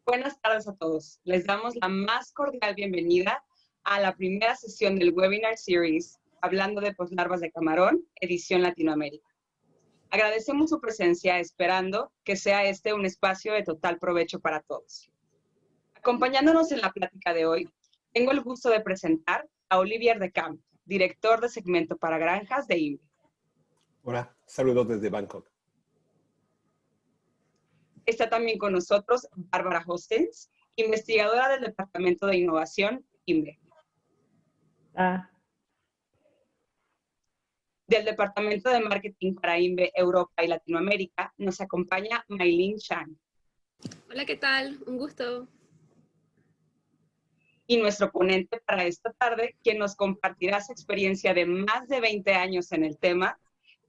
Buenas tardes a todos. Les damos la más cordial bienvenida a la primera sesión del Webinar Series Hablando de Poslarvas de Camarón, edición Latinoamérica. Agradecemos su presencia, esperando que sea este un espacio de total provecho para todos. Acompañándonos en la plática de hoy, tengo el gusto de presentar a Olivier de Camp, director de segmento para granjas de INVE. Hola, saludos desde Bangkok. Está también con nosotros Bárbara Hostens, investigadora del Departamento de Innovación INVE. Del Departamento de Marketing para INVE Europa y Latinoamérica nos acompaña Maylin Chang. Hola, ¿qué tal? Un gusto. Y nuestro ponente para esta tarde, quien nos compartirá su experiencia de más de 20 años en el tema,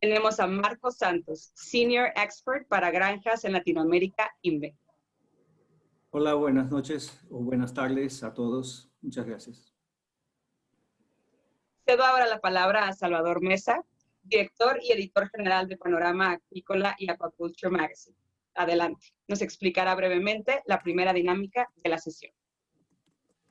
tenemos a Marcos Santos, Senior Expert para Granjas en Latinoamérica, INVE. Hola, buenas noches o buenas tardes a todos. Muchas gracias. Cedo ahora la palabra a Salvador Mesa, director y editor general de Panorama Acuícola y Aquaculture Magazine. Adelante, nos explicará brevemente la primera dinámica de la sesión.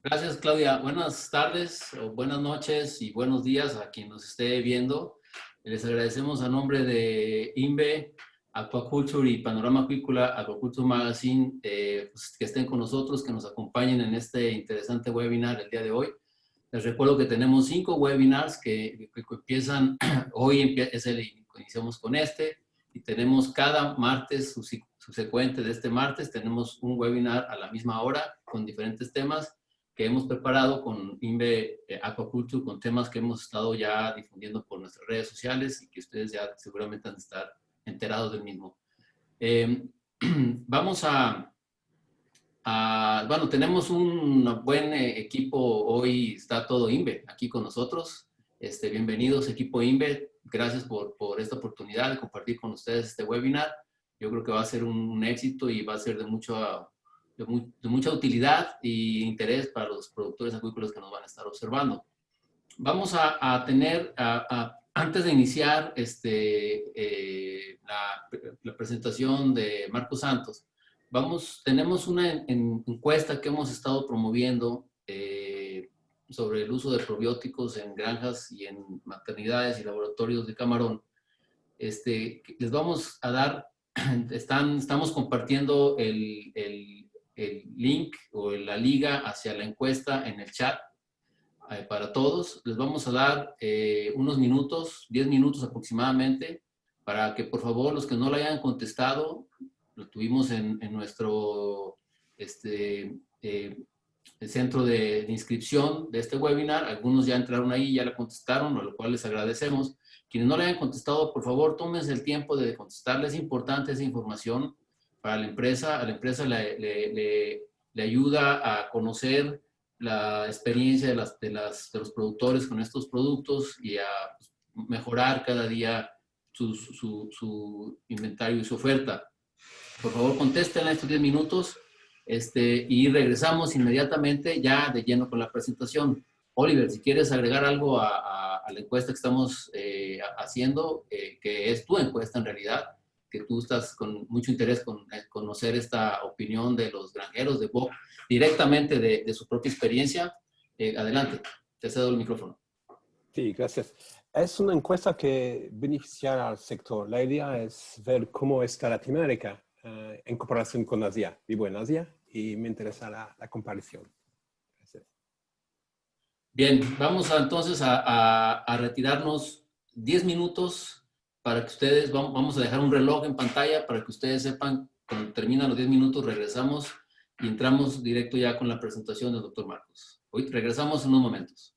Gracias, Claudia. Buenas tardes, o buenas noches y buenos días a quien nos esté viendo. Les agradecemos a nombre de INVE, Aquaculture y Panorama Acuícola, Aquaculture Magazine, pues, que estén con nosotros, que nos acompañen en este interesante webinar el día de hoy. Les recuerdo que tenemos 5 webinars que empiezan, hoy iniciamos con este, y tenemos cada martes subsecuente de este martes, tenemos un webinar a la misma hora con diferentes temas que hemos preparado con INVE Aquaculture, con temas que hemos estado ya difundiendo por nuestras redes sociales y que ustedes ya seguramente han de estar enterados del mismo. Vamos bueno, tenemos un buen equipo, hoy está todo INVE aquí con nosotros. Bienvenidos equipo INVE, gracias por esta oportunidad de compartir con ustedes este webinar. Yo creo que va a ser un éxito y va a ser de mucha utilidad e interés para los productores acuícolas que nos van a estar observando. Vamos a tener, antes de iniciar la presentación de Marcos Santos, tenemos una encuesta que hemos estado promoviendo sobre el uso de probióticos en granjas y en maternidades y laboratorios de camarón. Les vamos a dar, estamos compartiendo el link o la liga hacia la encuesta en el chat para todos. Les vamos a dar unos minutos, 10 minutos aproximadamente, para que por favor los que no la hayan contestado, lo tuvimos en nuestro el centro de inscripción de este webinar. Algunos ya entraron ahí, ya la contestaron, a lo cual les agradecemos. Quienes no le hayan contestado, por favor, tómense el tiempo de contestarles. Es importante esa información para la empresa. A la empresa le ayuda a conocer la experiencia de los productores con estos productos y a mejorar cada día su inventario y su oferta. Por favor, contesten estos 10 minutos y regresamos inmediatamente ya de lleno con la presentación. Oliver, si quieres agregar algo a la encuesta que estamos haciendo, que es tu encuesta en realidad, que tú estás con mucho interés con conocer esta opinión de los granjeros de BOC directamente de su propia experiencia. Adelante, te cedo el micrófono. Sí, gracias. Es una encuesta que beneficiará al sector. La idea es ver cómo está Latinoamérica en comparación con Asia. Vivo en Asia y me interesa la comparación. Gracias. Bien, vamos entonces a retirarnos 10 minutos para que ustedes, vamos a dejar un reloj en pantalla para que ustedes sepan, cuando terminan los 10 minutos regresamos y entramos directo ya con la presentación del doctor Marcos. Hoy regresamos en unos momentos.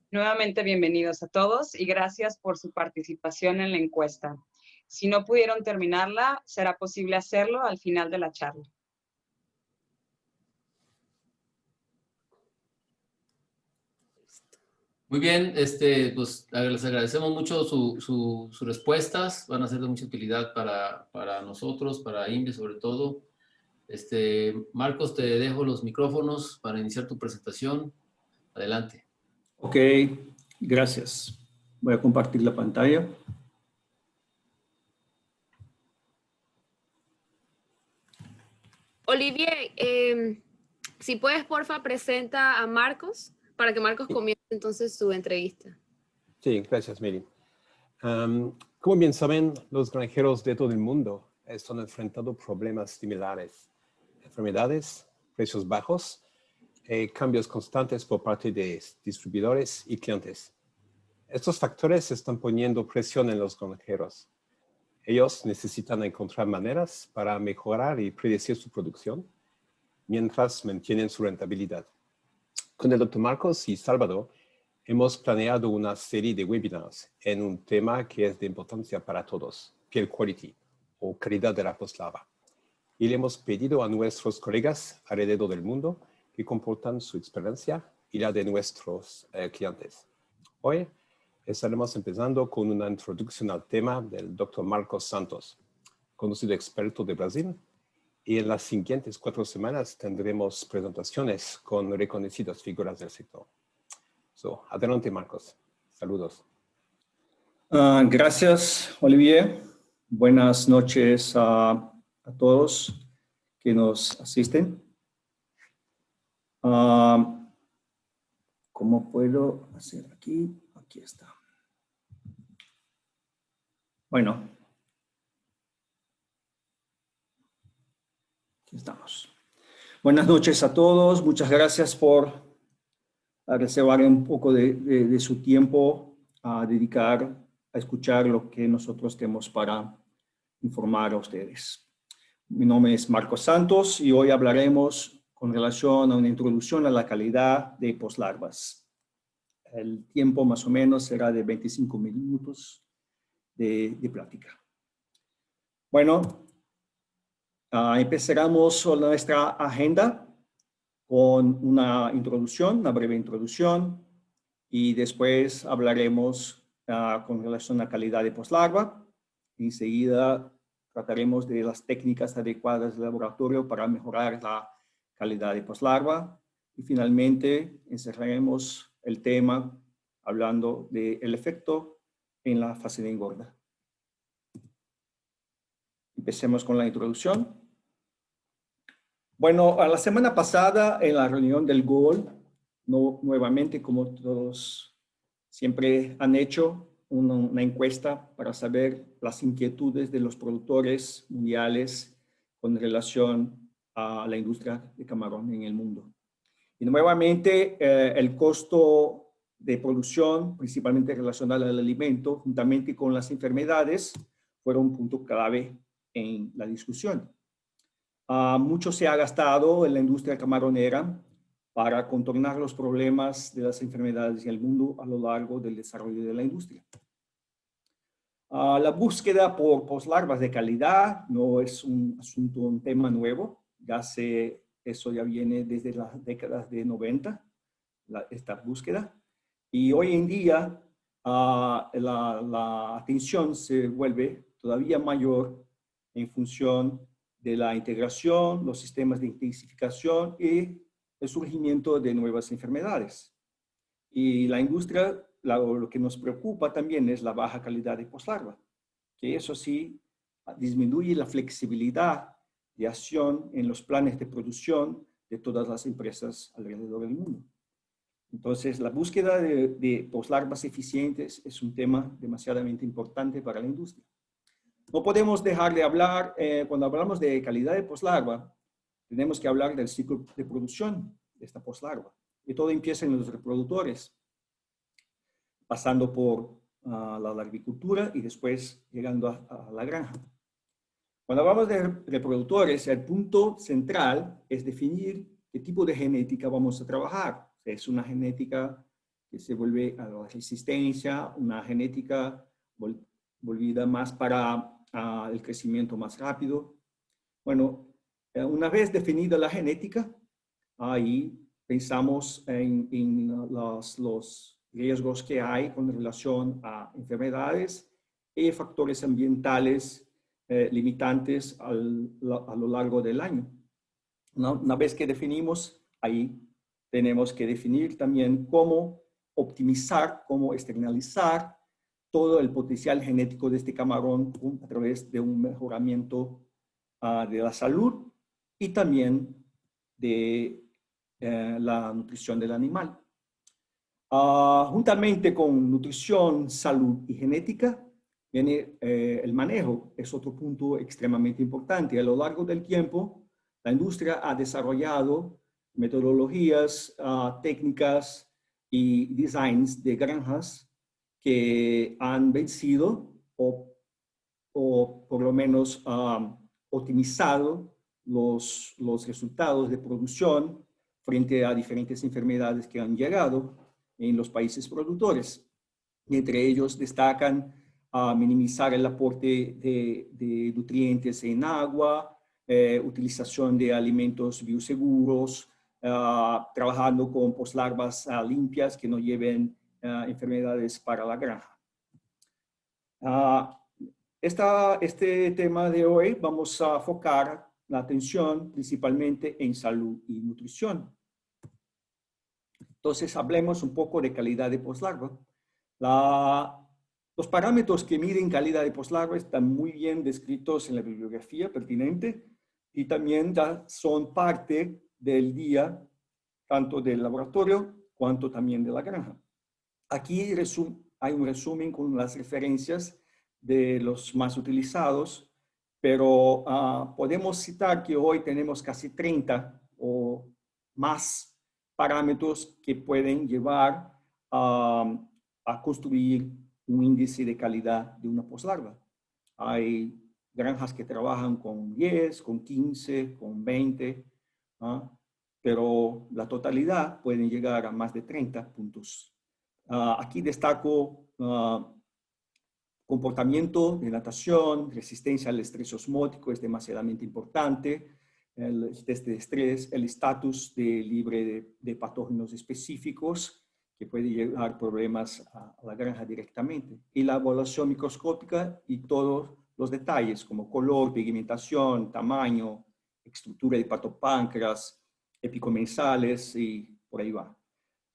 Nuevamente bienvenidos a todos y gracias por su participación en la encuesta. Si no pudieron terminarla, será posible hacerlo al final de la charla. Muy bien, pues les agradecemos mucho sus respuestas, van a ser de mucha utilidad para nosotros, para INVE sobre todo. Marcos, te dejo los micrófonos para iniciar tu presentación. Adelante. Ok, gracias. Voy a compartir la pantalla. Olivier, si puedes, porfa, presenta a Marcos para que Marcos comience entonces su entrevista. Sí, gracias, Miri. Como bien saben, los granjeros de todo el mundo están enfrentando problemas similares. Enfermedades, precios bajos, cambios constantes por parte de distribuidores y clientes. Estos factores están poniendo presión en los granjeros. Ellos necesitan encontrar maneras para mejorar y predecir su producción mientras mantienen su rentabilidad. Con el Dr. Marcos y Salvador, hemos planeado una serie de webinars en un tema que es de importancia para todos, Peer Quality, o calidad de la poslarva. Y le hemos pedido a nuestros colegas alrededor del mundo que compartan su experiencia y la de nuestros clientes. Hoy estaremos empezando con una introducción al tema del Dr. Marcos Santos, conocido experto de Brasil, y en las siguientes 4 semanas tendremos presentaciones con reconocidas figuras del sector. Adelante, Marcos. Saludos. Gracias, Olivier. Buenas noches a todos que nos asisten. ¿Cómo puedo hacer aquí? Aquí está. Bueno. Aquí estamos. Buenas noches a todos. Muchas gracias por reservar un poco de su tiempo a dedicar a escuchar lo que nosotros tenemos para informar a ustedes. Mi nombre es Marcos Santos y hoy hablaremos con relación a una introducción a la calidad de poslarvas. El tiempo más o menos será de 25 minutos de plática. Bueno, empezaremos nuestra agenda con una introducción, una breve introducción, y después hablaremos con relación a la calidad de poslarva. Enseguida trataremos de las técnicas adecuadas del laboratorio para mejorar la calidad de poslarva. Y finalmente encerraremos el tema hablando del efecto en la fase de engorda. Empecemos con la introducción. Bueno, a la semana pasada en la reunión del GOL, nuevamente como todos siempre han hecho, una encuesta para saber las inquietudes de los productores mundiales con relación a la industria de camarón en el mundo. Y nuevamente el costo de producción, principalmente relacionado al alimento, juntamente con las enfermedades, fueron un punto clave en la discusión. Mucho se ha gastado en la industria camaronera para contornar los problemas de las enfermedades en el mundo a lo largo del desarrollo de la industria. La búsqueda por poslarvas de calidad no es un tema nuevo. Eso ya viene desde las décadas de 90, esta búsqueda. Y hoy en día la atención se vuelve todavía mayor en función de la integración, los sistemas de intensificación y el surgimiento de nuevas enfermedades. Y la industria, lo que nos preocupa también es la baja calidad de poslarva, que eso sí disminuye la flexibilidad de acción en los planes de producción de todas las empresas alrededor del mundo. Entonces, la búsqueda de poslarvas eficientes es un tema demasiadamente importante para la industria. No podemos dejar de hablar, cuando hablamos de calidad de poslarva, tenemos que hablar del ciclo de producción de esta poslarva. Y todo empieza en los reproductores, pasando por la agricultura y después llegando a la granja. Cuando hablamos de reproductores, el punto central es definir qué tipo de genética vamos a trabajar. Es una genética que se vuelve a la resistencia, una genética volvida más para el crecimiento más rápido. Bueno, una vez definida la genética, ahí pensamos en los riesgos que hay con relación a enfermedades y factores ambientales limitantes a lo largo del año. Una vez que definimos, ahí tenemos que definir también cómo optimizar, cómo externalizar todo el potencial genético de este camarón a través de un mejoramiento de la salud y también de la nutrición del animal. Juntamente con nutrición, salud y genética, viene el manejo. Es otro punto extremadamente importante. A lo largo del tiempo, la industria ha desarrollado metodologías, técnicas y designs de granjas que han vencido o por lo menos optimizado los resultados de producción frente a diferentes enfermedades que han llegado en los países productores. Y entre ellos destacan minimizar el aporte de nutrientes en agua, utilización de alimentos bioseguros, trabajando con poslarvas limpias que no lleven enfermedades para la granja. Este tema de hoy vamos a enfocar la atención principalmente en salud y nutrición. Entonces, hablemos un poco de calidad de poslarva. Los parámetros que miden calidad de poslarva están muy bien descritos en la bibliografía pertinente y también ya son parte del día, tanto del laboratorio cuanto también de la granja. Aquí hay un resumen con las referencias de los más utilizados, pero podemos citar que hoy tenemos casi 30 o más parámetros que pueden llevar a construir un índice de calidad de una poslarva. Hay granjas que trabajan con 10, con 15, con 20, pero la totalidad pueden llegar a más de 30 puntos. Aquí destaco comportamiento de natación, resistencia al estrés osmótico es demasiadamente importante, el test de estrés, el estatus de libre de patógenos específicos que puede llevar problemas a la granja directamente, y la evaluación microscópica y todos los detalles como color, pigmentación, tamaño, estructura de patopáncreas, epicomensales y por ahí va.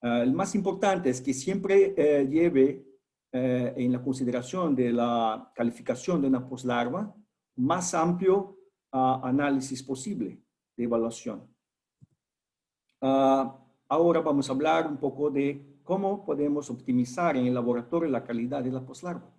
El más importante es que siempre lleve en la consideración de la calificación de una poslarva más amplio análisis posible de evaluación. Ahora vamos a hablar un poco de cómo podemos optimizar en el laboratorio la calidad de la poslarva.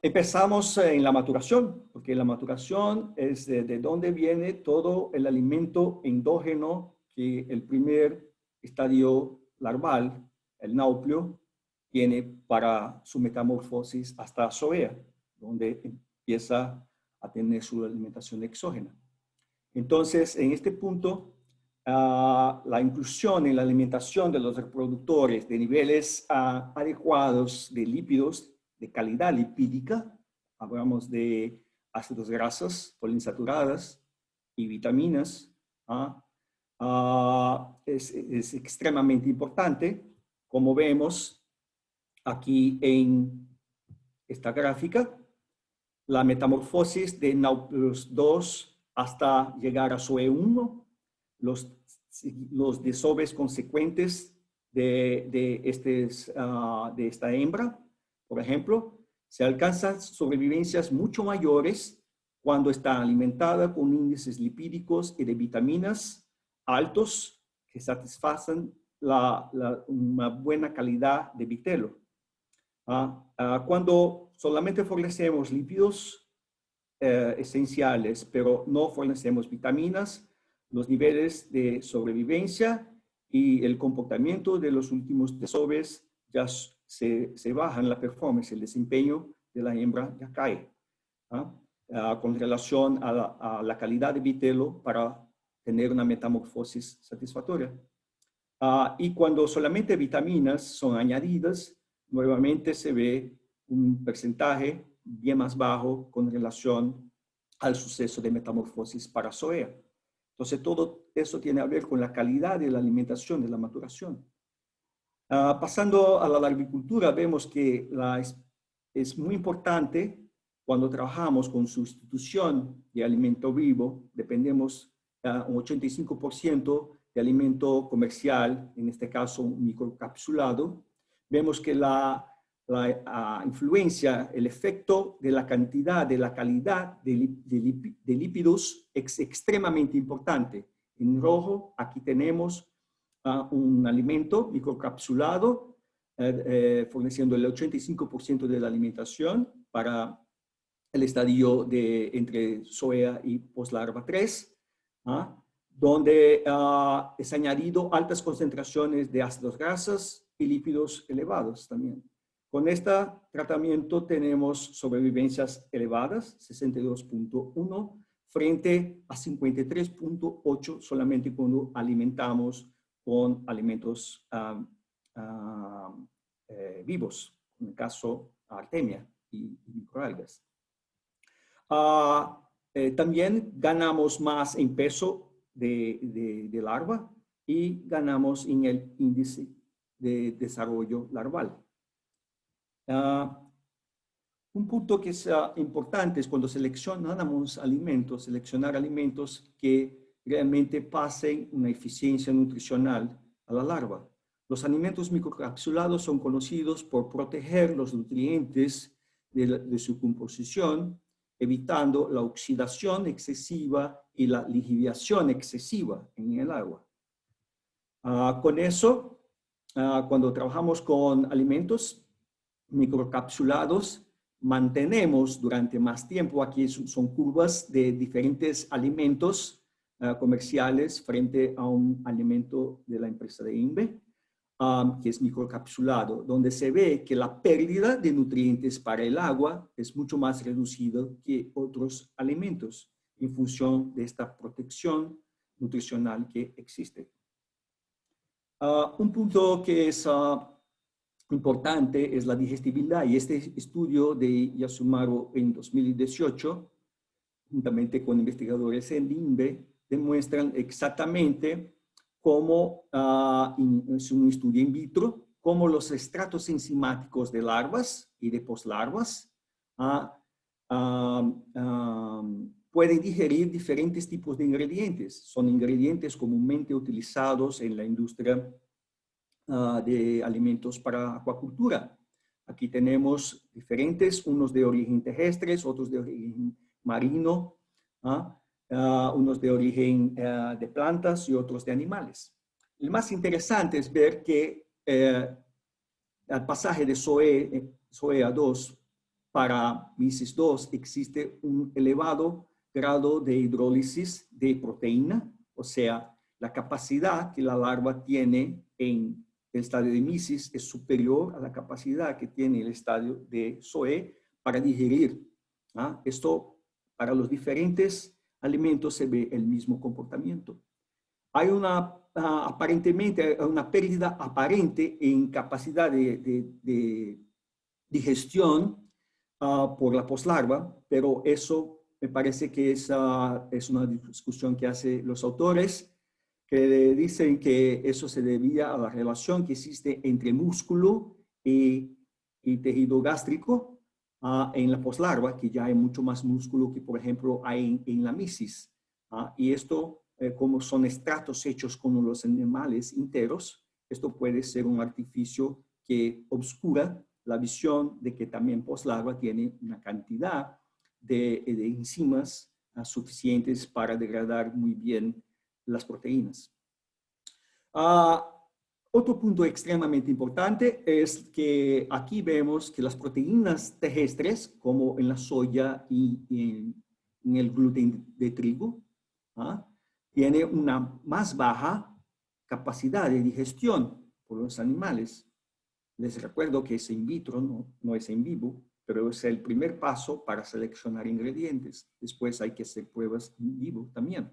Empezamos en la maturación, porque la maturación es de donde viene todo el alimento endógeno que el primer estadio larval, el nauplio, tiene para su metamorfosis hasta zoea, donde empieza a tener su alimentación exógena. Entonces, en este punto, la inclusión en la alimentación de los reproductores de niveles adecuados de lípidos de calidad lipídica, hablamos de ácidos grasos poliinsaturadas y vitaminas, es extremadamente importante, como vemos aquí en esta gráfica, la metamorfosis de Nauplus 2 hasta llegar a SOE1, los desoves consecuentes de esta hembra, por ejemplo, se alcanzan sobrevivencias mucho mayores cuando está alimentada con índices lipídicos y de vitaminas altos que satisfacen una buena calidad de vitelo. Cuando solamente fornecemos lípidos esenciales, pero no fornecemos vitaminas, los niveles de sobrevivencia y el comportamiento de los últimos desoves ya se bajan, la performance, el desempeño de la hembra ya cae, con relación a la calidad de vitelo para tener una metamorfosis satisfactoria. Y cuando solamente vitaminas son añadidas, nuevamente se ve un porcentaje bien más bajo con relación al suceso de metamorfosis para SOEA. Entonces, todo eso tiene a ver con la calidad de la alimentación, de la maturación. Pasando a la larvicultura, vemos que es muy importante cuando trabajamos con sustitución de alimento vivo, dependemos un 85% de alimento comercial, en este caso un microcapsulado. Vemos que la influencia, el efecto de la cantidad, de la calidad de lípidos es extremadamente importante. En rojo, aquí tenemos un alimento microcapsulado, forneciendo el 85% de la alimentación para el estadio de entre SOEA y poslarva 3, donde es añadido altas concentraciones de ácidos grasas y lípidos elevados también. Con este tratamiento tenemos sobrevivencias elevadas, 62.1, frente a 53.8 solamente cuando alimentamos con alimentos vivos, en el caso artemia y microalgas. También ganamos más en peso de larva y ganamos en el índice de desarrollo larval. Un punto que es importante es cuando seleccionamos alimentos, seleccionar alimentos que realmente pasen una eficiencia nutricional a la larva. Los alimentos microcapsulados son conocidos por proteger los nutrientes de su composición, evitando la oxidación excesiva y la lixiviación excesiva en el agua. Con eso, cuando trabajamos con alimentos microcapsulados, mantenemos durante más tiempo, aquí son curvas de diferentes alimentos comerciales frente a un alimento de la empresa de INVE, que es microcapsulado, donde se ve que la pérdida de nutrientes para el agua es mucho más reducida que otros alimentos en función de esta protección nutricional que existe. Un punto que es importante es la digestibilidad, y este estudio de Yasumaru en 2018, juntamente con investigadores en INVE, demuestran exactamente cómo, es un estudio in vitro, cómo los estratos enzimáticos de larvas y de poslarvas pueden digerir diferentes tipos de ingredientes. Son ingredientes comúnmente utilizados en la industria de alimentos para acuacultura. Aquí tenemos diferentes, unos de origen terrestres, otros de origen marino, unos de origen de plantas y otros de animales. El más interesante es ver que al pasaje de SOEA 2 para MISIS 2 existe un elevado grado de hidrólisis de proteína, o sea, la capacidad que la larva tiene en el estadio de MISIS es superior a la capacidad que tiene el estadio de SOE para digerir. Esto, para los diferentes alimentos, se ve el mismo comportamiento. Hay aparentemente una pérdida aparente en capacidad de digestión por la poslarva, pero eso me parece que es una discusión que hacen los autores, que dicen que eso se debía a la relación que existe entre músculo y tejido gástrico en la poslarva, que ya hay mucho más músculo que, por ejemplo, hay en la MISIS. Y esto, como son estratos hechos con los animales enteros, esto puede ser un artificio que obscura la visión de que también poslarva tiene una cantidad de enzimas suficientes para degradar muy bien las proteínas. Otro punto extremadamente importante es que aquí vemos que las proteínas terrestres, como en la soya y en el gluten de trigo, tiene una más baja capacidad de digestión por los animales. Les recuerdo que es in vitro, no es en vivo, pero es el primer paso para seleccionar ingredientes. Después hay que hacer pruebas en vivo también.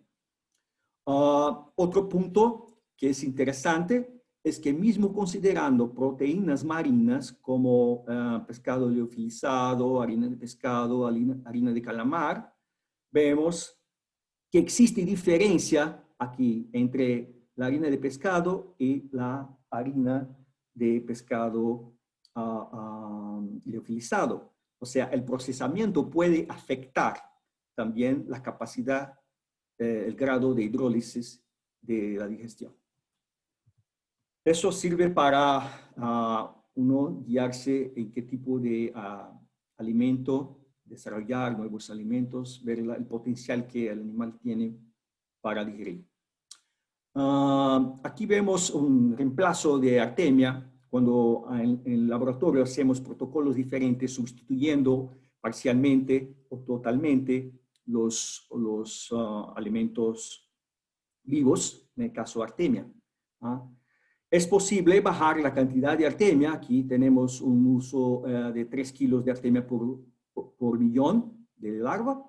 Otro punto que es interesante es que mismo considerando proteínas marinas como pescado liofilizado, harina de pescado, harina de calamar, vemos que existe diferencia aquí entre la harina de pescado y la harina de pescado liofilizado. O sea, el procesamiento puede afectar también la capacidad, el grado de hidrólisis de la digestión. Eso sirve para uno guiarse en qué tipo de alimento, desarrollar nuevos alimentos, ver el potencial que el animal tiene para digerir. Aquí vemos un reemplazo de artemia cuando en el laboratorio hacemos protocolos diferentes sustituyendo parcialmente o totalmente los alimentos vivos, en el caso artemia. Es posible bajar la cantidad de artemia. Aquí tenemos un uso de 3 kilos de artemia por millón de larva.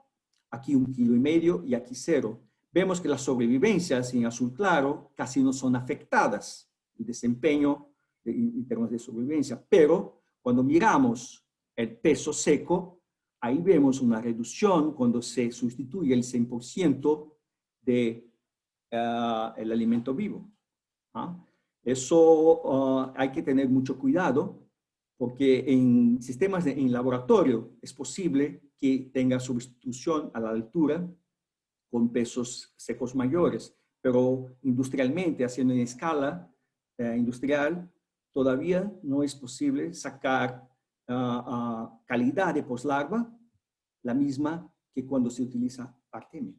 Aquí 1,5 kilos y aquí 0. Vemos que las sobrevivencias en azul claro casi no son afectadas, el desempeño en términos de sobrevivencia. Pero cuando miramos el peso seco, ahí vemos una reducción cuando se sustituye el 100% del alimento vivo. Eso hay que tener mucho cuidado porque en sistemas en laboratorio es posible que tenga sustitución a la altura con pesos secos mayores, pero industrialmente, haciendo en escala industrial, todavía no es posible sacar calidad de poslarva la misma que cuando se utiliza artemia.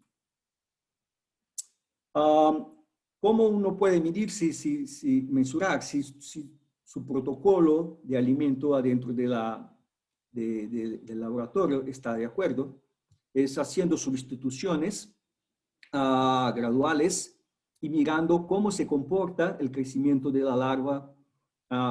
¿Cómo uno puede medir, mensurar si su protocolo de alimento adentro del laboratorio está de acuerdo? Es haciendo sustituciones graduales y mirando cómo se comporta el crecimiento de la larva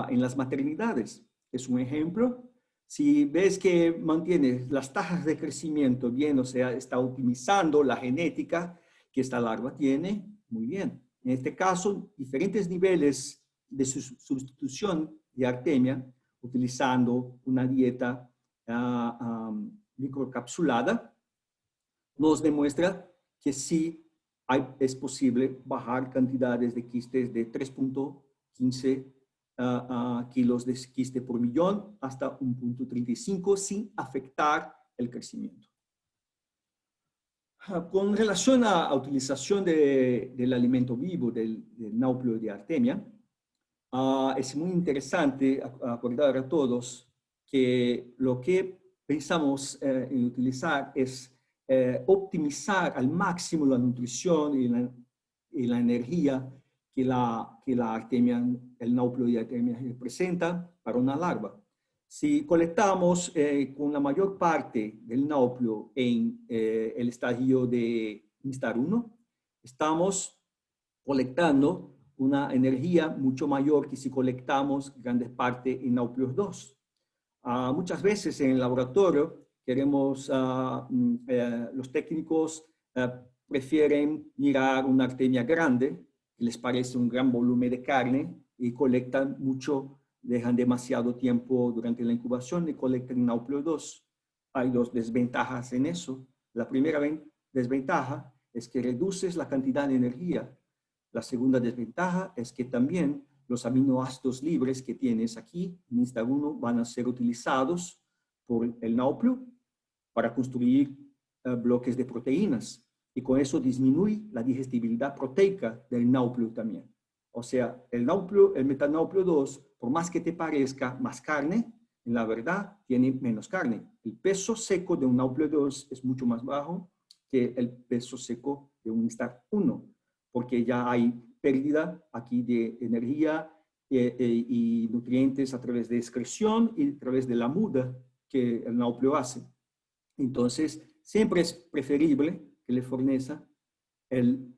en las maternidades. Es un ejemplo. Si ves que mantiene las tasas de crecimiento bien, o sea, está optimizando la genética que esta larva tiene, muy bien. En este caso, diferentes niveles de sustitución de artemia utilizando una dieta microcapsulada nos demuestra que sí es posible bajar cantidades de quistes de 3.15 kilos de quiste por millón hasta 1.35 sin afectar el crecimiento. Con relación a la utilización del alimento vivo, del náupleo de artemia, es muy interesante acordar a todos que lo que pensamos en utilizar es optimizar al máximo la nutrición y la energía que la artemia, el náupleo de artemia representa para una larva. Si colectamos con la mayor parte del náupleo en el estadio de instar 1, estamos colectando una energía mucho mayor que si colectamos grandes partes en náupleos 2. Muchas veces en el laboratorio queremos, los técnicos prefieren mirar una artemia grande, que les parece un gran volumen de carne y colectan mucho, dejan demasiado tiempo durante la incubación y colectan en náupleo 2. Hay dos desventajas en eso. La primera desventaja es que reduces la cantidad de energía. La segunda desventaja es que también los aminoácidos libres que tienes aquí en Insta1 van a ser utilizados por el náupleo para construir bloques de proteínas. Y con eso disminuye la digestibilidad proteica del náupleo también. O sea, el metanáupleo 2, por más que te parezca más carne, en la verdad tiene menos carne. El peso seco de un náupleo 2 es mucho más bajo que el peso seco de un Insta1, porque ya hay pérdida aquí de energía y nutrientes a través de excreción y a través de la muda que el náupleo hace. Entonces, siempre es preferible que le fornezca el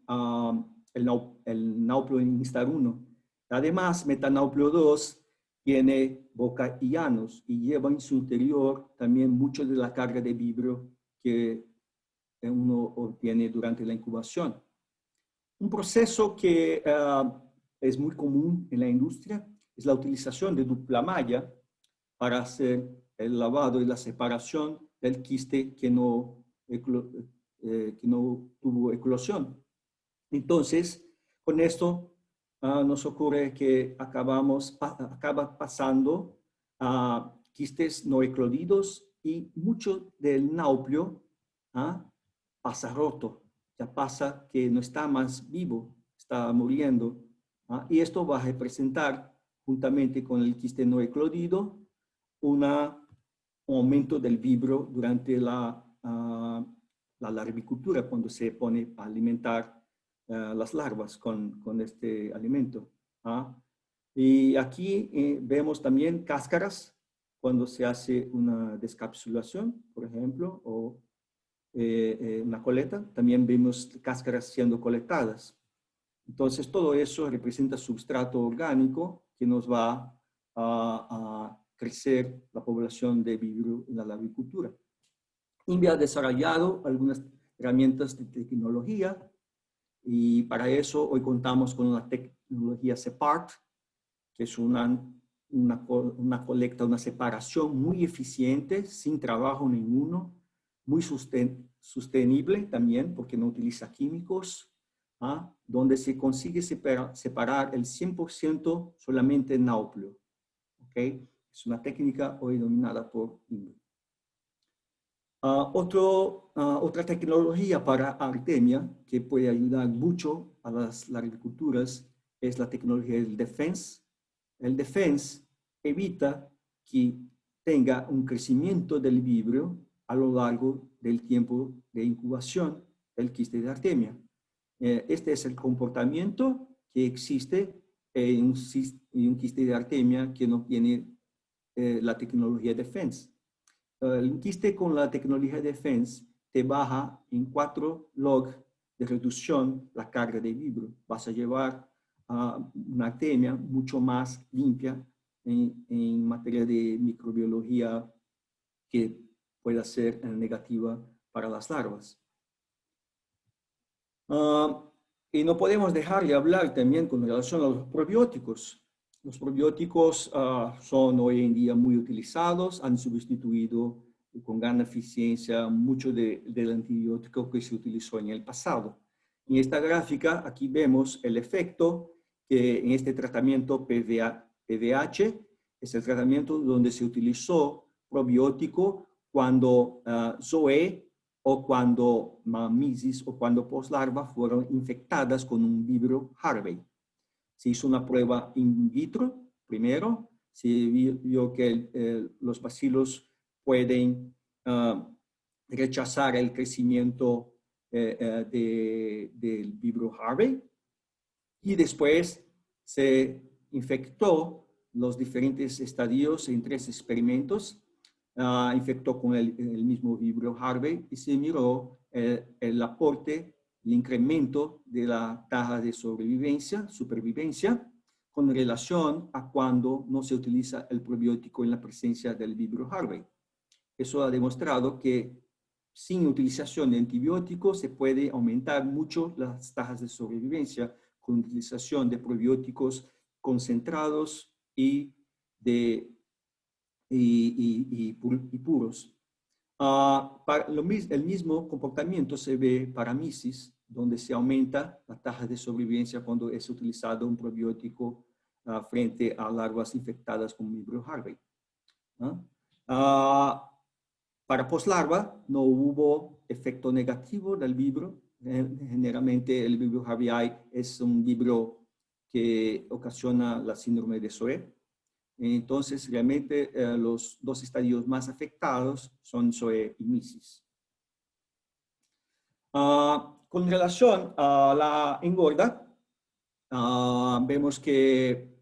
náupleo en Instar1. Además, metanáupleo 2 tiene boca y anos y lleva en su interior también mucho de la carga de vibrio que uno obtiene durante la incubación. Un proceso que es muy común en la industria es la utilización de dupla malla para hacer el lavado y la separación del quiste que no tuvo eclosión. Entonces, con esto nos ocurre que acaba pasando a quistes no eclodidos y mucho del nauplio pasa roto, ya pasa que no está más vivo, está muriendo. Y esto va a representar, juntamente con el quiste no eclodido, un aumento del vibrio durante la larvicultura, cuando se pone a alimentar las larvas con este alimento. Y aquí vemos también cáscaras cuando se hace una descapsulación, por ejemplo, o una coleta. También vemos cáscaras siendo colectadas. Entonces, todo eso representa substrato orgánico que nos va a crecer la población de vibrio en la larvicultura. INVI ha desarrollado algunas herramientas de tecnología y para eso hoy contamos con la tecnología CEPART, que es una colecta, una separación muy eficiente, sin trabajo ninguno, muy sostenible también, porque no utiliza químicos, donde se consigue separar el 100% solamente en nauplio. ¿Okay? Es una técnica hoy dominada por INVI. Otra tecnología para artemia que puede ayudar mucho a las larviculturas es la tecnología del defense. El defense evita que tenga un crecimiento del vibrio a lo largo del tiempo de incubación del quiste de artemia. Este es el comportamiento que existe en un quiste de artemia que no tiene la tecnología defense. El quiste con la tecnología defense te baja en 4 log de reducción la carga de vibrio. Vas a llevar una artemia mucho más limpia en materia de microbiología que pueda ser negativa para las larvas. Y no podemos dejar de hablar también con relación a los probióticos. Los probióticos son hoy en día muy utilizados, han sustituido con gran eficiencia mucho del antibiótico que se utilizó en el pasado. En esta gráfica aquí vemos el efecto que en este tratamiento PVH es el tratamiento donde se utilizó probiótico cuando Zoe o cuando Mysis o cuando poslarva fueron infectadas con un vibrio Harvey. Se hizo una prueba in vitro primero, se vio que los bacilos pueden rechazar el crecimiento del vibrio Harvey y después se infectó los diferentes estadios en 3 experimentos. Infectó con el mismo vibrio Harvey y se miró el aporte, el incremento de la tasa de supervivencia, con relación a cuando no se utiliza el probiótico en la presencia del vibrio Harvey. Eso ha demostrado que sin utilización de antibióticos se puede aumentar mucho las tasas de sobrevivencia con utilización de probióticos concentrados y puros. El mismo comportamiento se ve para Mysis, donde se aumenta la tasa de sobrevivencia cuando es utilizado un probiótico frente a larvas infectadas con vibrio Harvey. Para poslarva no hubo efecto negativo del vibrio. Generalmente el vibrio Harvey es un vibrio que ocasiona la síndrome de Zoe. Entonces, realmente los 2 estadios más afectados son Zoe y Mysis. Con relación a la engorda, vemos que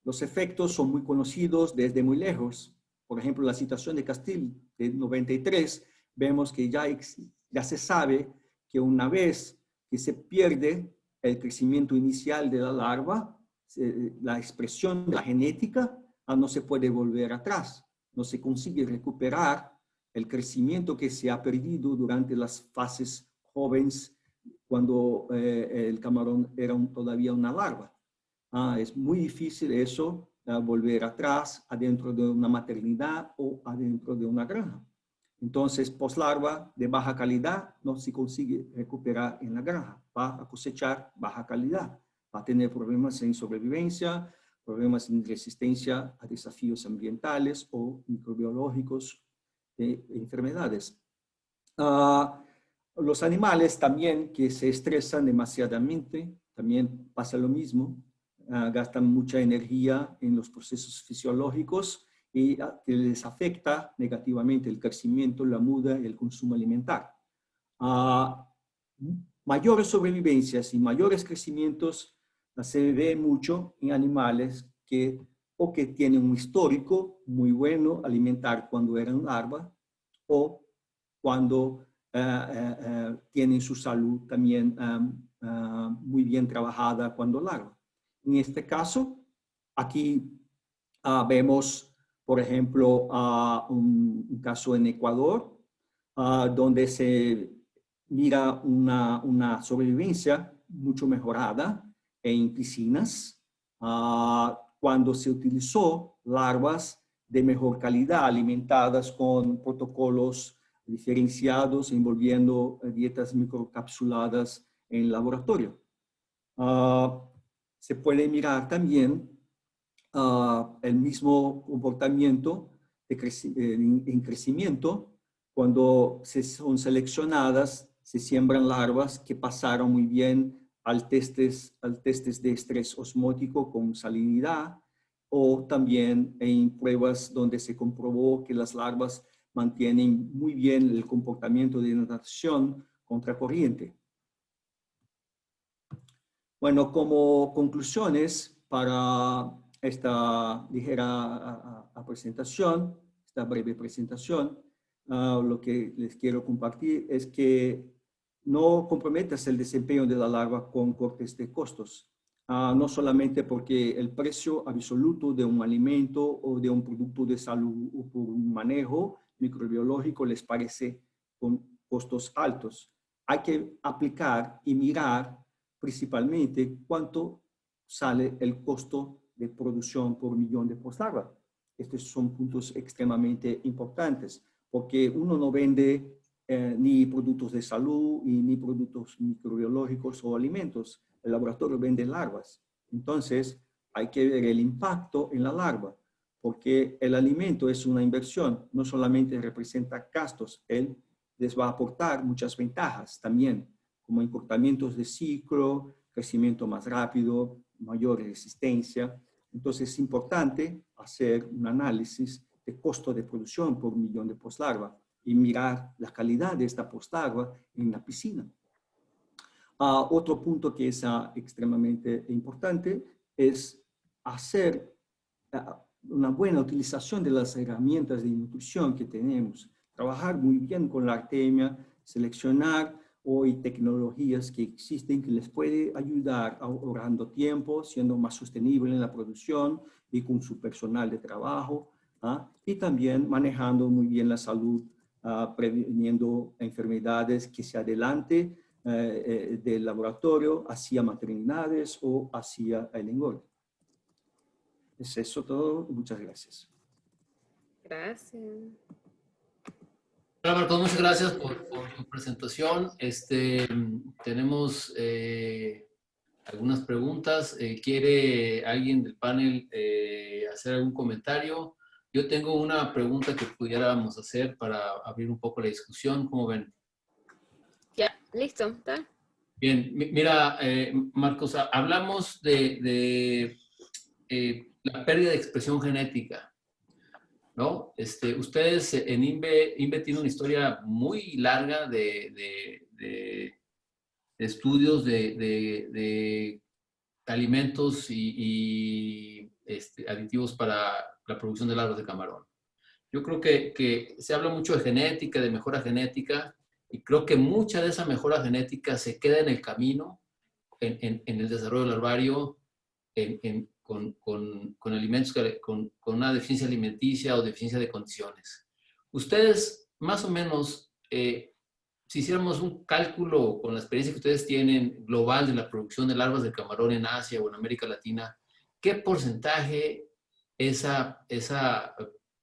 los efectos son muy conocidos desde muy lejos. Por ejemplo, la situación de Castile de 93, vemos que ya se sabe que una vez que se pierde el crecimiento inicial de la larva, la expresión de la genética no se puede volver atrás. No se consigue recuperar el crecimiento que se ha perdido durante las fases jóvenes cuando el camarón era todavía una larva. Es muy difícil eso, volver atrás adentro de una maternidad o adentro de una granja. Entonces, poslarva de baja calidad no se consigue recuperar en la granja. Va a cosechar baja calidad. Va a tener problemas en sobrevivencia, problemas en resistencia a desafíos ambientales o microbiológicos de enfermedades. Los animales también que se estresan demasiadamente, también pasa lo mismo. Gastan mucha energía en los procesos fisiológicos y que les afecta negativamente el crecimiento, la muda y el consumo alimentar. Mayores sobrevivencias y mayores crecimientos se ve mucho en animales que tienen un histórico muy bueno alimentar cuando eran larvas o cuando tienen su salud también muy bien trabajada cuando larva. En este caso, aquí vemos, por ejemplo, un caso en Ecuador, donde se mira una sobrevivencia mucho mejorada en piscinas, cuando se utilizó larvas de mejor calidad, alimentadas con protocolos diferenciados, envolviendo dietas microcapsuladas en laboratorio. Se puede mirar también el mismo comportamiento en crecimiento cuando son seleccionadas, se siembran larvas que pasaron muy bien al testes de estrés osmótico con salinidad, o también en pruebas donde se comprobó que las larvas mantienen muy bien el comportamiento de natación contracorriente. Bueno, como conclusiones para esta ligera presentación, esta breve presentación, lo que les quiero compartir es que no comprometas el desempeño de la larva con cortes de costos, no solamente porque el precio absoluto de un alimento o de un producto de salud o por un manejo microbiológico les parece con costos altos. Hay que aplicar y mirar principalmente cuánto sale el costo de producción por millón de poslarva. Estos son puntos extremadamente importantes, porque uno no vende ni productos de salud ni productos microbiológicos o alimentos. El laboratorio vende larvas. Entonces, hay que ver el impacto en la larva, porque el alimento es una inversión, no solamente representa gastos, él les va a aportar muchas ventajas también, como encurtamientos de ciclo, crecimiento más rápido, mayor resistencia. Entonces es importante hacer un análisis de costo de producción por millón de poslarva y mirar la calidad de esta poslarva en la piscina. Otro punto que es extremadamente importante es hacer una buena utilización de las herramientas de nutrición que tenemos. Trabajar muy bien con la artemia, seleccionar hoy tecnologías que existen que les puede ayudar ahorrando tiempo, siendo más sostenible en la producción y con su personal de trabajo, y también manejando muy bien la salud, previniendo enfermedades que se adelante del laboratorio hacia maternidades o hacia el engorde. Es eso todo. Muchas gracias. Gracias. Hola Marcos, muchas gracias por tu presentación. Tenemos algunas preguntas. ¿Quiere alguien del panel hacer algún comentario? Yo tengo una pregunta que pudiéramos hacer para abrir un poco la discusión. ¿Cómo ven? Ya, listo. ¿Está? Bien, mira, Marcos, hablamos de la pérdida de expresión genética, ¿no? Ustedes en INVE tiene una historia muy larga de estudios de alimentos y aditivos para la producción de larvas de camarón. Yo creo que se habla mucho de genética, de mejora genética, y creo que mucha de esa mejora genética se queda en el camino, en el desarrollo larvario, con alimentos, con una deficiencia alimenticia o deficiencia de condiciones. Ustedes, más o menos, si hiciéramos un cálculo con la experiencia que ustedes tienen global de la producción de larvas de camarón en Asia o en América Latina, ¿qué porcentaje esa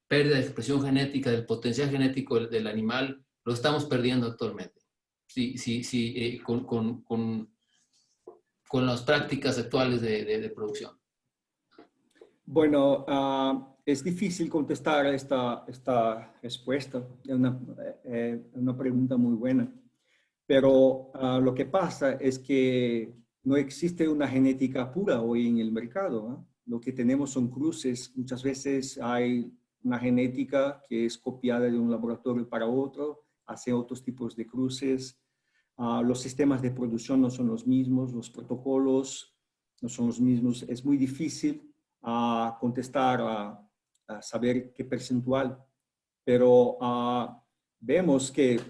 pérdida de expresión genética, del potencial genético del animal, lo estamos perdiendo actualmente? Con las prácticas actuales de producción. Bueno, es difícil contestar esta respuesta. Es una pregunta muy buena. Pero lo que pasa es que no existe una genética pura hoy en el mercado, ¿eh? Lo que tenemos son cruces. Muchas veces hay una genética que es copiada de un laboratorio para otro, hace otros tipos de cruces. Los sistemas de producción no son los mismos, los protocolos no son los mismos. Es muy difícil contestar, a saber qué percentual, pero vemos que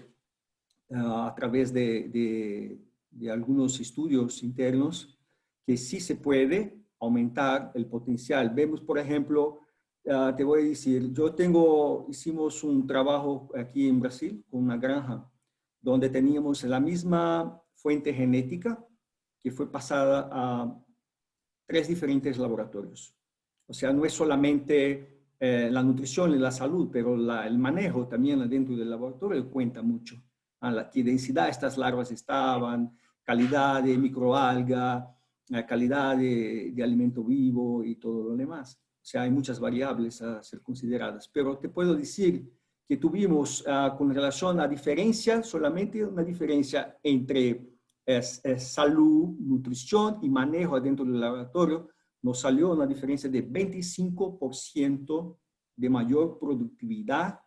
a través de algunos estudios internos que sí se puede aumentar el potencial. Vemos, por ejemplo, te voy a decir, hicimos un trabajo aquí en Brasil con una granja donde teníamos la misma fuente genética que fue pasada a 3 diferentes laboratorios. O sea, no es solamente la nutrición y la salud, pero el manejo también dentro del laboratorio cuenta mucho. La qué densidad estas larvas estaban, calidad de microalga, calidad de alimento vivo y todo lo demás. O sea, hay muchas variables a ser consideradas. Pero te puedo decir que tuvimos con relación a diferencia, solamente una diferencia entre salud, nutrición y manejo dentro del laboratorio, nos salió una diferencia de 25% de mayor productividad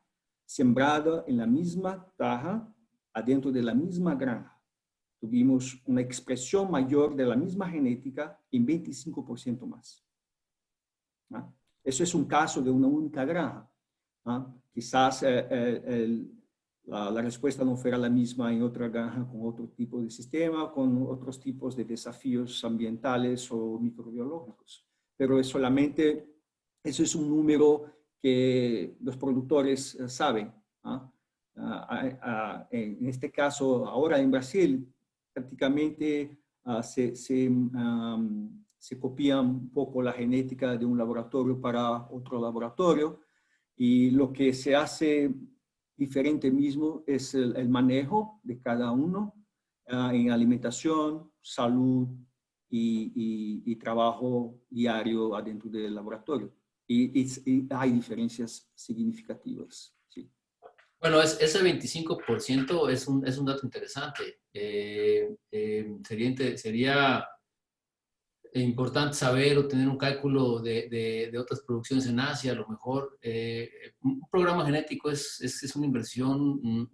sembrada en la misma taja, adentro de la misma granja. Tuvimos una expresión mayor de la misma genética en 25% más. ¿Ah? Eso es un caso de una única granja. ¿Ah? Quizás la respuesta no fuera la misma en otra granja con otro tipo de sistema, con otros tipos de desafíos ambientales o microbiológicos. Pero eso es un número que los productores saben. ¿Ah? En este caso, ahora en Brasil, prácticamente se copia un poco la genética de un laboratorio para otro laboratorio, y lo que se hace diferente mismo es el manejo de cada uno en alimentación, salud y trabajo diario adentro del laboratorio. Y hay diferencias significativas. Sí. Bueno, ese 25% es un dato interesante. Sería importante saber o tener un cálculo de otras producciones en Asia. A lo mejor un programa genético es una inversión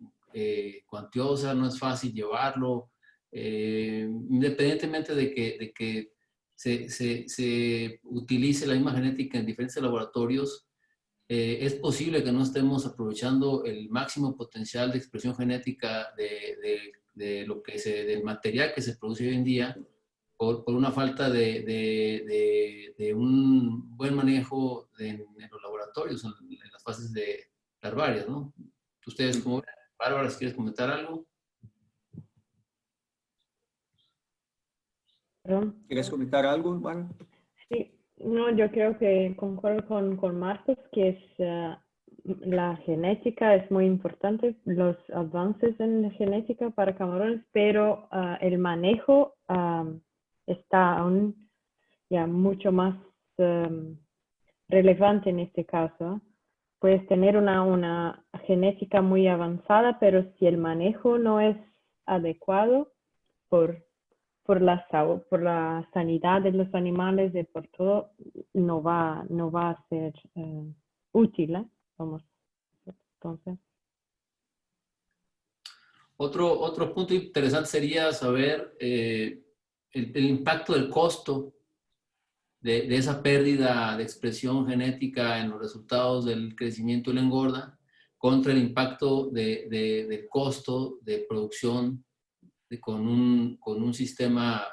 cuantiosa, no es fácil llevarlo. Independientemente de que se utilice la misma genética en diferentes laboratorios, es posible que no estemos aprovechando el máximo potencial de expresión genética del material que se produce hoy en día por una falta de un buen manejo en los laboratorios, en las fases larvarias, ¿no? ¿Ustedes cómo ven? Bárbara, si quieres comentar algo. Perdón. ¿Quieres comentar algo, Bárbara? Sí, no, yo creo que concuerdo con Marcos, que la genética es muy importante, los avances en genética para camarones, pero el manejo está aún ya mucho más relevante en este caso. Puedes tener una genética muy avanzada, pero si el manejo no es adecuado por la sanidad de los animales, por todo, no va a ser útil, ¿eh? Vamos. Entonces. Otro punto interesante sería saber el impacto del costo de esa pérdida de expresión genética en los resultados del crecimiento y la engorda contra el impacto del costo de producción con un sistema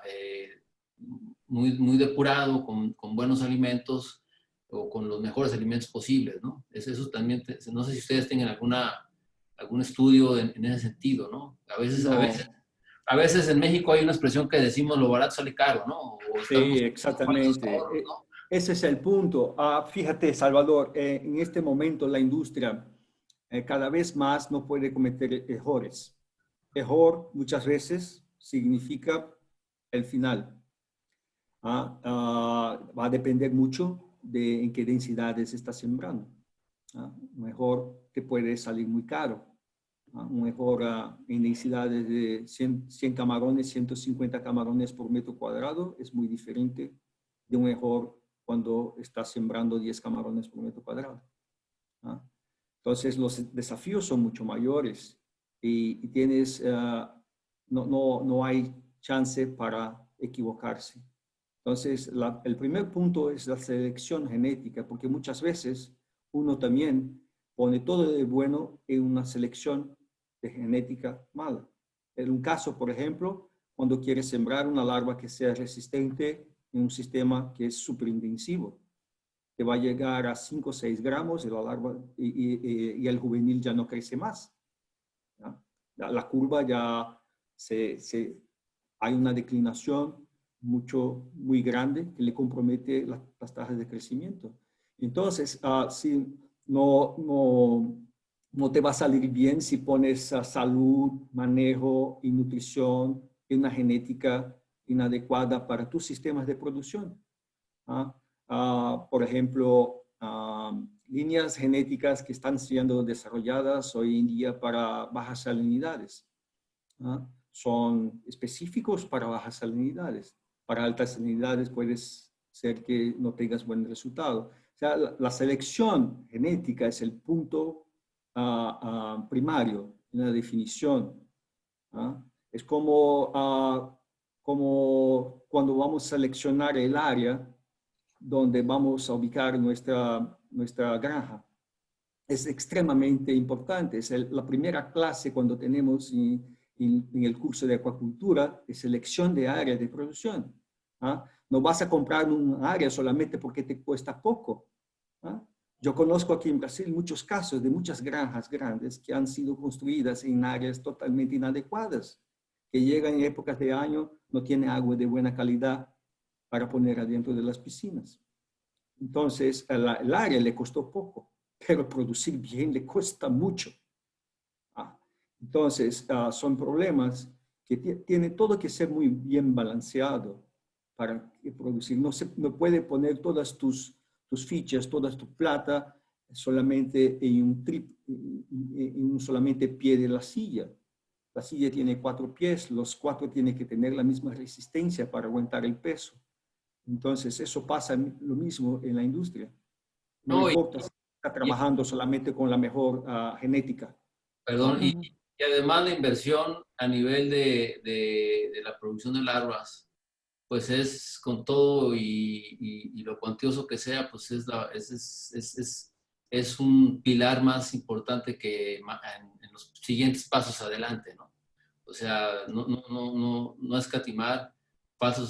muy depurado, con buenos alimentos o con los mejores alimentos posibles, ¿no? Eso también, no sé si ustedes tengan algún estudio en ese sentido, ¿no? A veces en México hay una expresión que decimos lo barato sale caro, ¿no? Sí, exactamente. Ahorros, ¿no? Ese es el punto. Fíjate, Salvador, en este momento la industria cada vez más no puede cometer errores. Error muchas veces significa el final. Va a depender mucho de en qué densidades está sembrando. Mejor te puede salir muy caro. Un mejor en densidades de 100 camarones, 150 camarones por metro cuadrado es muy diferente de un mejor cuando estás sembrando 10 camarones por metro cuadrado. Entonces los desafíos son mucho mayores y tienes, no hay chance para equivocarse. Entonces el primer punto es la selección genética, porque muchas veces uno también pone todo de bueno en una selección de genética mala. En un caso, por ejemplo, cuando quieres sembrar una larva que sea resistente en un sistema que es superintensivo, que va a llegar a 5 o 6 gramos de la larva y el juvenil ya no crece más. La curva ya hay una declinación muy grande que le compromete las tasas de crecimiento. Entonces, si no te va a salir bien si pones salud, manejo y nutrición y una genética inadecuada para tus sistemas de producción. Por ejemplo, líneas genéticas que están siendo desarrolladas hoy en día para bajas salinidades. Son específicos para bajas salinidades. Para altas salinidades puede ser que no tengas buen resultado. O sea, la selección genética es el punto primario en la definición. Es como cuando vamos a seleccionar el área donde vamos a ubicar nuestra granja. Es extremadamente importante. Es la primera clase cuando tenemos en el curso de acuacultura de selección de área de producción. No vas a comprar un área solamente porque te cuesta poco. Yo conozco aquí en Brasil muchos casos de muchas granjas grandes que han sido construidas en áreas totalmente inadecuadas, que llegan en épocas de año, no tienen agua de buena calidad para poner adentro de las piscinas. Entonces, el área le costó poco, pero producir bien le cuesta mucho. Entonces, son problemas que tiene todo que ser muy bien balanceado para producir. No puede poner todas tus fichas, toda tu plata solamente en un solamente pie de la silla. La silla tiene 4 pies, los 4 tienen que tener la misma resistencia para aguantar el peso. Entonces, eso pasa lo mismo en la industria. No importa si está trabajando solamente con la mejor genética. Perdón, y además la inversión a nivel de la producción de larvas, pues es con todo y lo cuantioso que sea, pues es un pilar más importante que en los siguientes pasos adelante, ¿no? O sea, no escatimar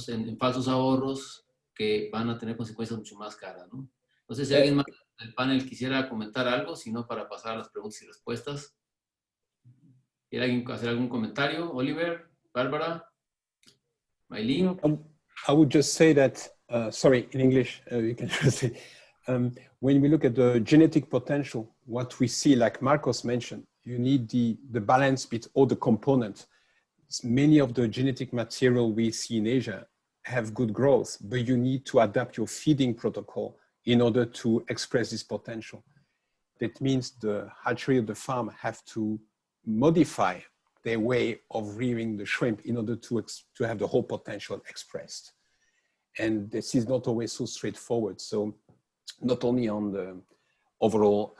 en falsos ahorros que van a tener consecuencias mucho más caras, ¿no? No sé si alguien más del panel quisiera comentar algo, si no para pasar a las preguntas y respuestas. ¿Quiere alguien hacer algún comentario? Oliver, Bárbara, Maylin. I would just say that, sorry, in English, you can say, when we look at the genetic potential, what we see, like Marcos mentioned, you need the balance between all the components. Many of the genetic material we see in Asia have good growth, but you need to adapt your feeding protocol in order to express this potential. That means the hatchery of the farm have to modify their way of rearing the shrimp in order to have the whole potential expressed. And this is not always so straightforward. So not only on the overall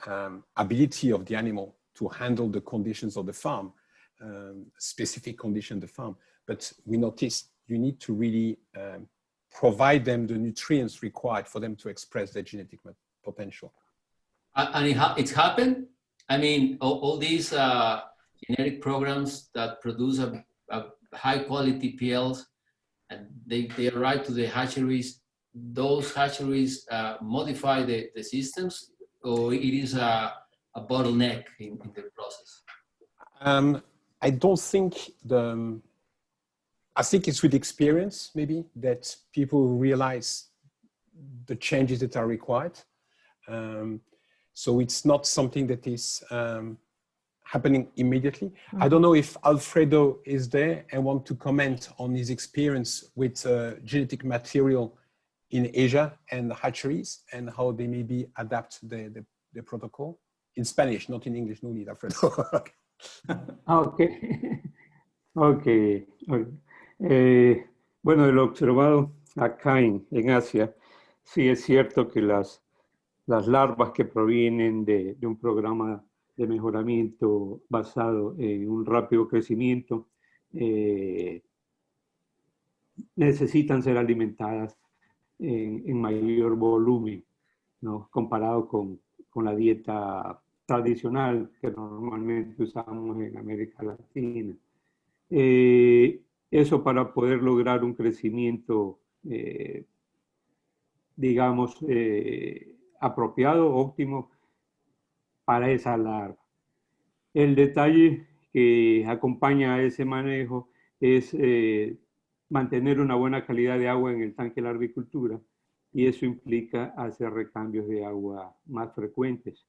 ability of the animal to handle the conditions of the farm, specific condition of the farm, but we noticed you need to really provide them the nutrients required for them to express their genetic potential. And it's happened? I mean, all these genetic programs that produce a high quality PLs, and they arrive to the hatcheries, those hatcheries modify the systems, or it is a bottleneck in the process? I don't think I think it's with experience, maybe, that people realize the changes that are required. So it's not something that is happening immediately. I don't know if Alfredo is there and want to comment on his experience with genetic material in Asia and hatcheries and how they maybe adapt the protocol in Spanish, not in English. No need, Alfredo. Okay. Okay. Bueno, de lo observado acá en Asia, sí es cierto que las larvas que provienen de un programa de mejoramiento basado en un rápido crecimiento necesitan ser alimentadas en mayor volumen, ¿no? Comparado con la dieta tradicional que normalmente usamos en América Latina. Eso para poder lograr un crecimiento, digamos, apropiado, óptimo para esa larva. El detalle que acompaña a ese manejo es mantener una buena calidad de agua en el tanque de larvicultura, y eso implica hacer recambios de agua más frecuentes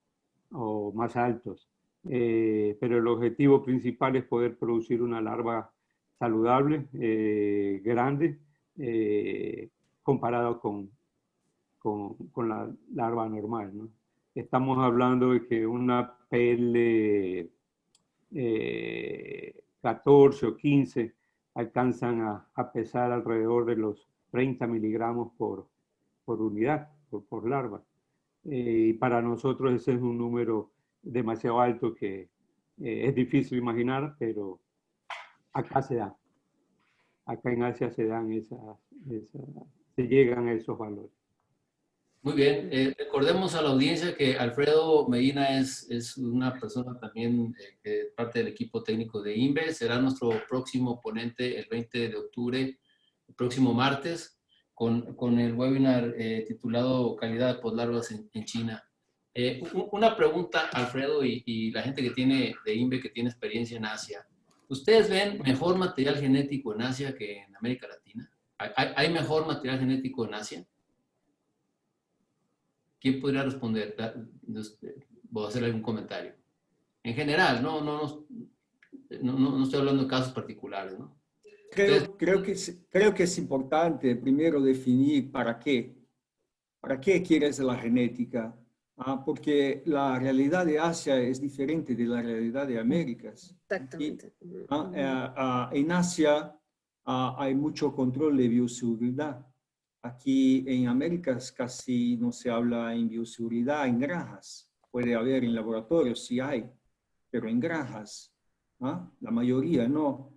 o más altos. Pero el objetivo principal es poder producir una larva saludable, grande, comparado con la larva normal, ¿no? Estamos hablando de que una PL 14 o 15 alcanzan a pesar alrededor de los 30 miligramos por unidad, por larva. Y para nosotros ese es un número demasiado alto que es difícil imaginar, pero acá se da. Acá en Asia se dan se llegan a esos valores. Muy bien, recordemos a la audiencia que Alfredo Medina es una persona también que parte del equipo técnico de INVE, será nuestro próximo ponente el 20 de octubre, el próximo martes, con el webinar titulado Calidad de poslarvas en China. Una pregunta, Alfredo, y la gente que tiene de INVE, que tiene experiencia en Asia. ¿Ustedes ven mejor material genético en Asia que en América Latina? ¿Hay mejor material genético en Asia? ¿Quién podría responder? Voy a hacer algún comentario. En general, no estoy hablando de casos particulares, ¿no? Creo que es importante primero definir para qué quieres la genética, porque la realidad de Asia es diferente de la realidad de Américas. Exactamente. En Asia hay mucho control de bioseguridad. Aquí en Américas casi no se habla en bioseguridad en granjas. Puede haber en laboratorios, sí hay, pero en granjas, la mayoría no.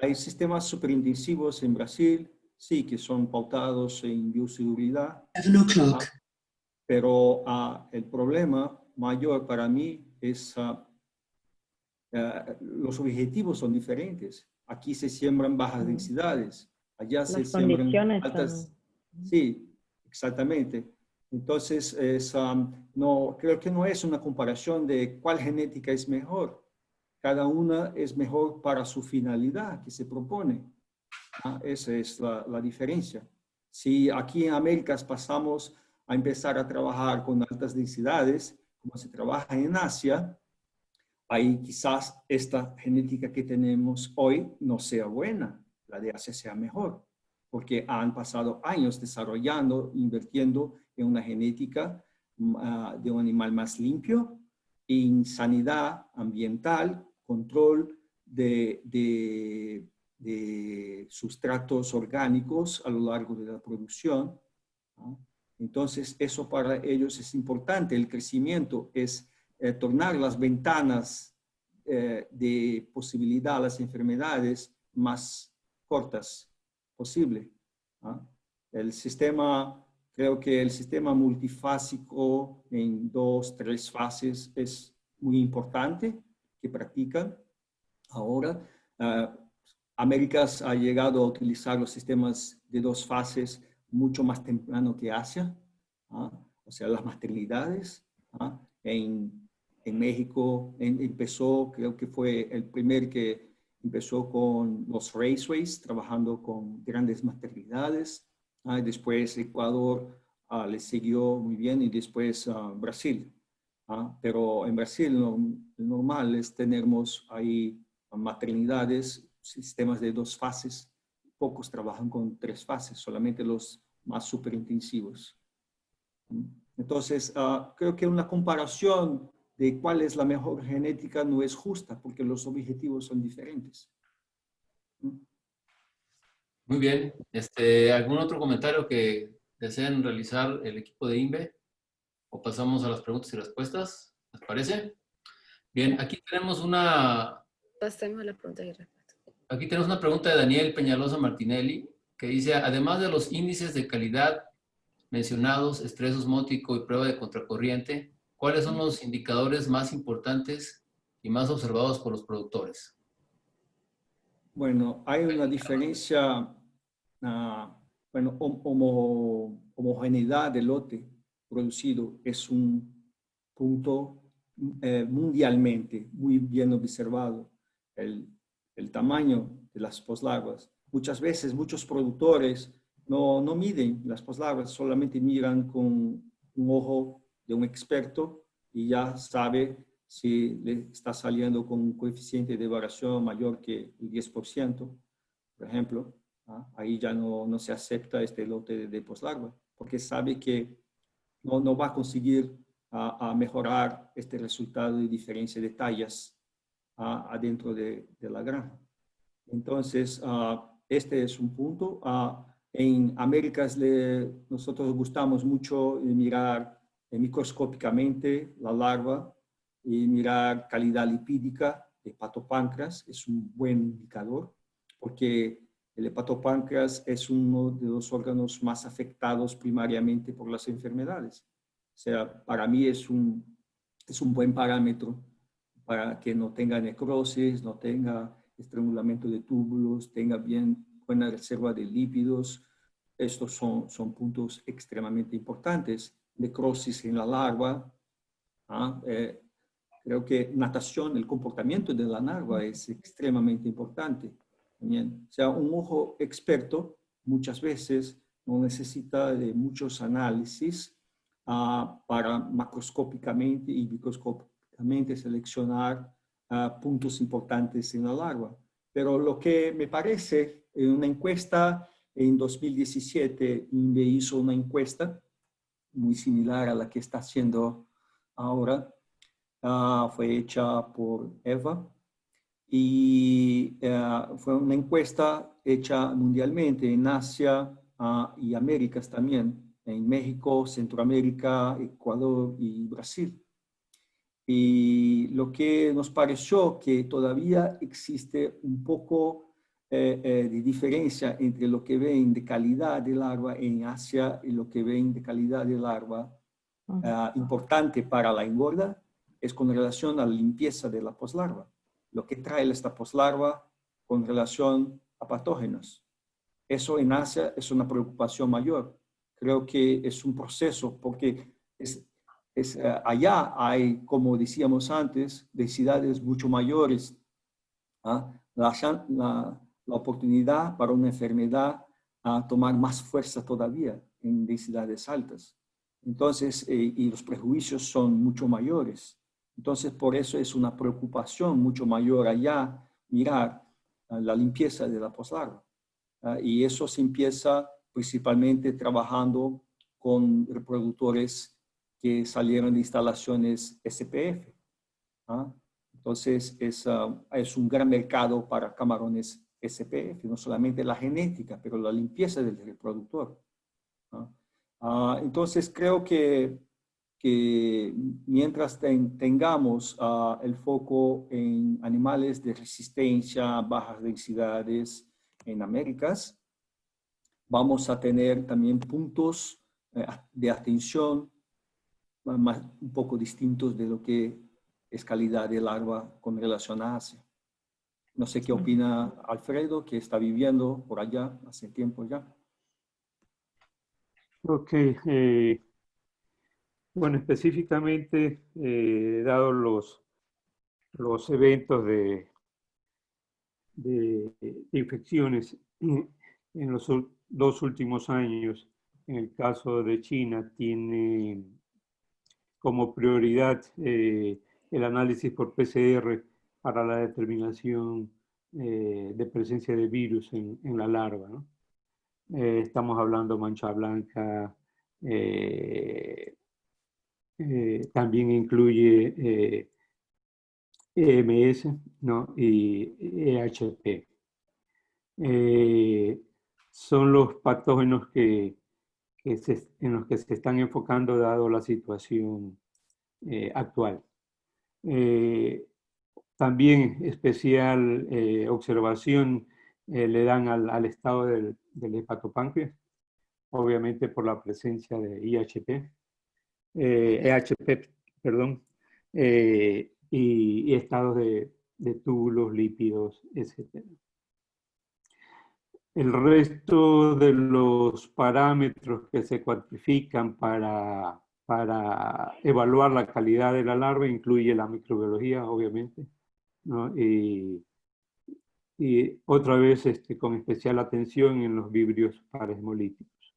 Hay sistemas superintensivos en Brasil, sí, que son pautados en bioseguridad. 7 o'clock. Pero el problema mayor para mí es los objetivos son diferentes. Aquí se siembran bajas densidades, allá se siembran altas. Sí, exactamente. Entonces, no, creo que no es una comparación de cuál genética es mejor. Cada una es mejor para su finalidad que se propone. Esa es la diferencia. Si aquí en Américas pasamos a empezar a trabajar con altas densidades, como se trabaja en Asia, ahí quizás esta genética que tenemos hoy no sea buena, la de Asia sea mejor, porque han pasado años desarrollando, invirtiendo en una genética de un animal más limpio, en sanidad ambiental, control de sustratos orgánicos a lo largo de la producción, ¿no? Entonces, eso para ellos es importante. El crecimiento es tornar las ventanas de posibilidad a las enfermedades más cortas posible. El sistema, creo que el sistema multifásico en 2, 3 fases es muy importante que practican. Ahora, Américas ha llegado a utilizar los sistemas de 2 fases mucho más temprano que Asia, o sea, las maternidades, en En México empezó, creo que fue el primer que empezó con los raceways, trabajando con grandes maternidades. Después Ecuador le siguió muy bien y después Brasil. Pero en Brasil lo normal es tenemos ahí maternidades, sistemas de 2 fases. Pocos trabajan con 3 fases, solamente los más superintensivos. Entonces, creo que una comparación de cuál es la mejor genética no es justa, porque los objetivos son diferentes. Muy bien. ¿Algún otro comentario que deseen realizar el equipo de INVE? ¿O pasamos a las preguntas y respuestas? ¿Les parece? Bien, aquí tenemos una Pasemos a la pregunta y respuesta. Aquí tenemos una pregunta de Daniel Peñalosa Martinelli, que dice, además de los índices de calidad mencionados, estrés osmótico y prueba de contracorriente, ¿cuáles son los indicadores más importantes y más observados por los productores? Bueno, hay una diferencia, bueno, homogeneidad del lote producido es un punto mundialmente muy bien observado. El tamaño de las poslarvas. Muchas veces muchos productores no miden las poslarvas, solamente miran con un ojo de un experto y ya sabe si le está saliendo con un coeficiente de variación mayor que el 10%, por ejemplo. Ahí ya no se acepta este lote de poslarva, porque sabe que no va a conseguir a mejorar este resultado de diferencia de tallas adentro de la granja. Entonces, este es un punto. En Américas nosotros gustamos mucho mirar microscópicamente la larva y mirar calidad lipídica de hepatopáncreas. Es un buen indicador porque el hepatopáncreas es uno de los órganos más afectados primariamente por las enfermedades. O sea, para mí es un buen parámetro para que no tenga necrosis, no tenga estrangulamiento de túbulos, tenga buena reserva de lípidos. Estos son puntos extremadamente importantes. Necrosis en la larva. Creo que natación, el comportamiento de la larva es extremadamente importante. También, o sea, un ojo experto muchas veces no necesita de muchos análisis para macroscópicamente y microscópicamente seleccionar puntos importantes en la larva. Pero lo que me parece, en una encuesta en 2017, INVE hizo una encuesta muy similar a la que está haciendo ahora. Fue hecha por Eva y fue una encuesta hecha mundialmente en Asia y Américas también, en México, Centroamérica, Ecuador y Brasil. Y lo que nos pareció que todavía existe un poco de diferencia entre lo que ven de calidad de larva en Asia y lo que ven de calidad de larva importante para la engorda es con relación a la limpieza de la poslarva. Lo que trae esta poslarva con relación a patógenos. Eso en Asia es una preocupación mayor. Creo que es un proceso porque allá hay, como decíamos antes, densidades mucho mayores. La oportunidad para una enfermedad a tomar más fuerza todavía en densidades altas. Entonces, y los prejuicios son mucho mayores. Entonces, por eso es una preocupación mucho mayor allá mirar la limpieza de la poslarva. Y eso se empieza principalmente trabajando con reproductores que salieron de instalaciones SPF. Entonces, es un gran mercado para camarones SPF, no solamente la genética, pero la limpieza del reproductor. Entonces, creo que mientras tengamos el foco en animales de resistencia, bajas densidades en Américas, vamos a tener también puntos de atención un poco distintos de lo que es calidad de larva con relación a Asia. No sé qué opina Alfredo, que está viviendo por allá hace tiempo ya. Ok. Bueno, específicamente, dado los eventos de infecciones en los dos últimos años, en el caso de China, tiene como prioridad el análisis por PCR para la determinación de presencia de virus en la larva, ¿no? Estamos hablando mancha blanca, también incluye EMS, ¿no? Y EHP. Son los patógenos en los que se están enfocando dado la situación actual. También especial observación le dan al estado del hepatopáncreas, obviamente por la presencia de EHP, perdón, y estados de túbulos, lípidos, etc. El resto de los parámetros que se cuantifican para evaluar la calidad de la larva incluye la microbiología, obviamente, ¿no? Y otra vez con especial atención en los vibrios parahemolíticos,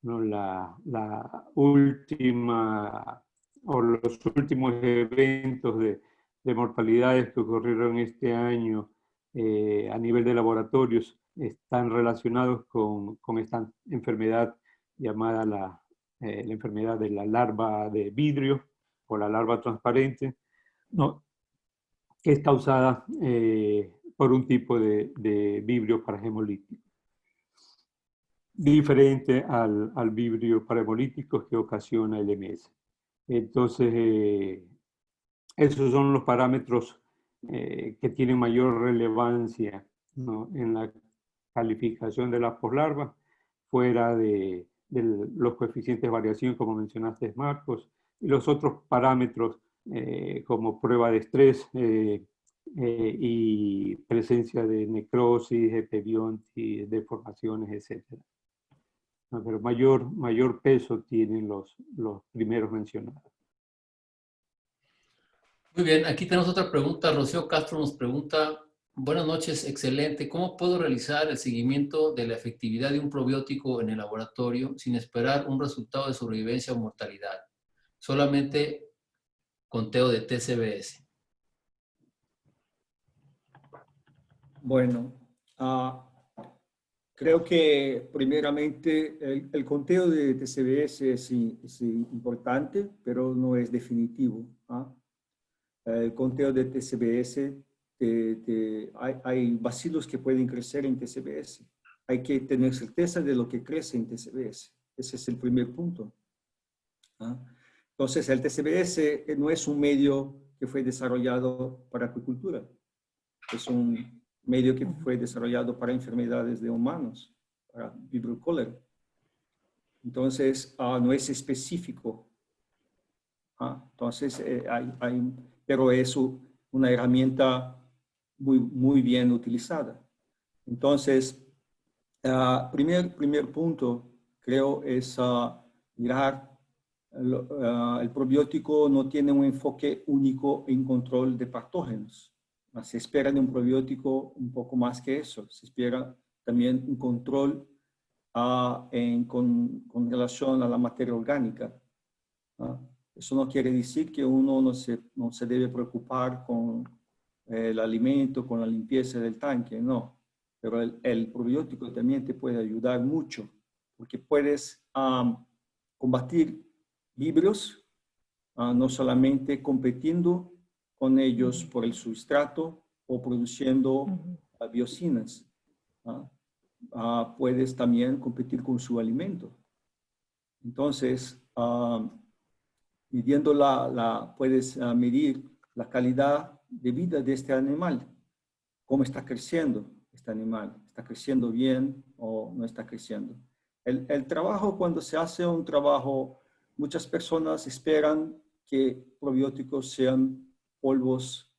¿no? La última o los últimos eventos de mortalidades que ocurrieron este año a nivel de laboratorios están relacionados con esta enfermedad llamada la enfermedad de la larva de vidrio o la larva transparente, ¿no? Que es causada por un tipo de vibrio parahemolítico, diferente al vibrio parahemolítico que ocasiona el MS. Entonces, esos son los parámetros que tienen mayor relevancia, ¿no? En la calificación de la poslarva, fuera de los coeficientes de variación, como mencionaste, Marcos, y los otros parámetros como prueba de estrés y presencia de necrosis, epebiontis, deformaciones, etc. ¿No? Pero mayor peso tienen los primeros mencionados. Muy bien, aquí tenemos otra pregunta. Rocío Castro nos pregunta, buenas noches, excelente. ¿Cómo puedo realizar el seguimiento de la efectividad de un probiótico en el laboratorio sin esperar un resultado de sobrevivencia o mortalidad? Solamente conteo de TCBS. Bueno, creo que primeramente el conteo de TCBS es importante, pero no es definitivo. El conteo de TCBS, hay bacilos que pueden crecer en TCBS. Hay que tener certeza de lo que crece en TCBS. Ese es el primer punto. Entonces, el TCBS no es un medio que fue desarrollado para acuicultura. Es un medio que fue desarrollado para enfermedades de humanos, para vibrio cólera. Entonces, no es específico. Entonces, pero es una herramienta muy bien utilizada. Entonces, primer punto, creo, es mirar, el probiótico no tiene un enfoque único en control de patógenos. Se espera de un probiótico un poco más que eso. Se espera también un control con relación a la materia orgánica. Eso no quiere decir que uno no se debe preocupar con el alimento, con la limpieza del tanque, no. Pero el probiótico también te puede ayudar mucho, porque puedes combatir vibrios, no solamente compitiendo con ellos por el sustrato o produciendo biocinas. Puedes también competir con su alimento. Entonces, puedes medir la calidad de vida de este animal. ¿Cómo está creciendo este animal? ¿Está creciendo bien o no está creciendo? El trabajo, cuando se hace un trabajo, muchas personas esperan que probióticos sean polvos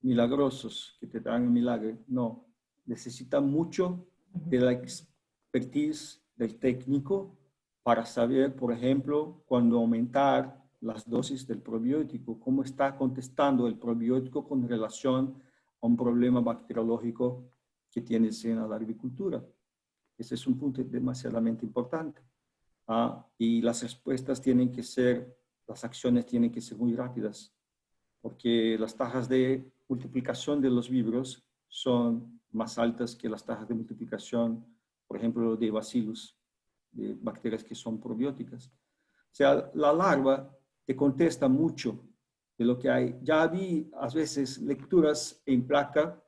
milagrosos que te dan el milagro. No, necesita mucho de la expertise del técnico para saber, por ejemplo, cuando aumentar las dosis del probiótico, cómo está contestando el probiótico con relación a un problema bacteriológico que tienes en la agricultura. Ese es un punto demasiadamente importante. Y las respuestas tienen que ser, las acciones tienen que ser muy rápidas, porque las tasas de multiplicación de los vibros son más altas que las tasas de multiplicación, por ejemplo, de bacillus, de bacterias que son probióticas. O sea, la larva te contesta mucho de lo que hay. Ya vi a veces lecturas en placa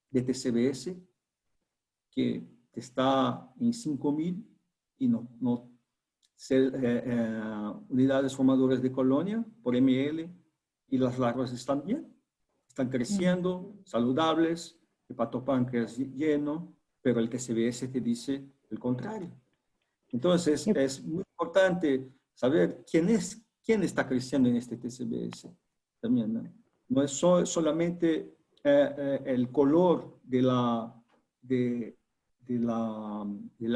de TCBS que está en 5000 y no unidades formadoras de colonia por ml, y las larvas están bien, están creciendo, saludables, hepatopáncreas lleno, pero el TCBS te dice el contrario. Entonces, es muy importante saber quién está creciendo en este TCBS también, ¿no? No es solamente el color de la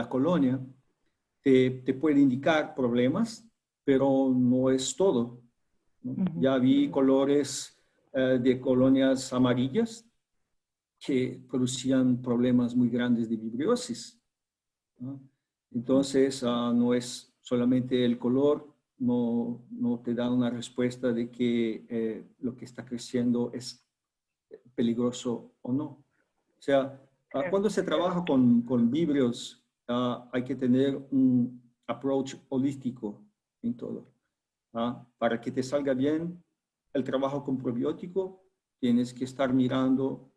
colonia, te puede indicar problemas, pero no es todo, ¿no? Ya vi colores de colonias amarillas que producían problemas muy grandes de vibriosis, ¿no? Entonces, no es solamente el color, no te da una respuesta de que lo que está creciendo es peligroso o no. O sea, cuando se trabaja con vibrios, hay que tener un approach holístico en todo. Para que te salga bien el trabajo con probiótico, tienes que estar mirando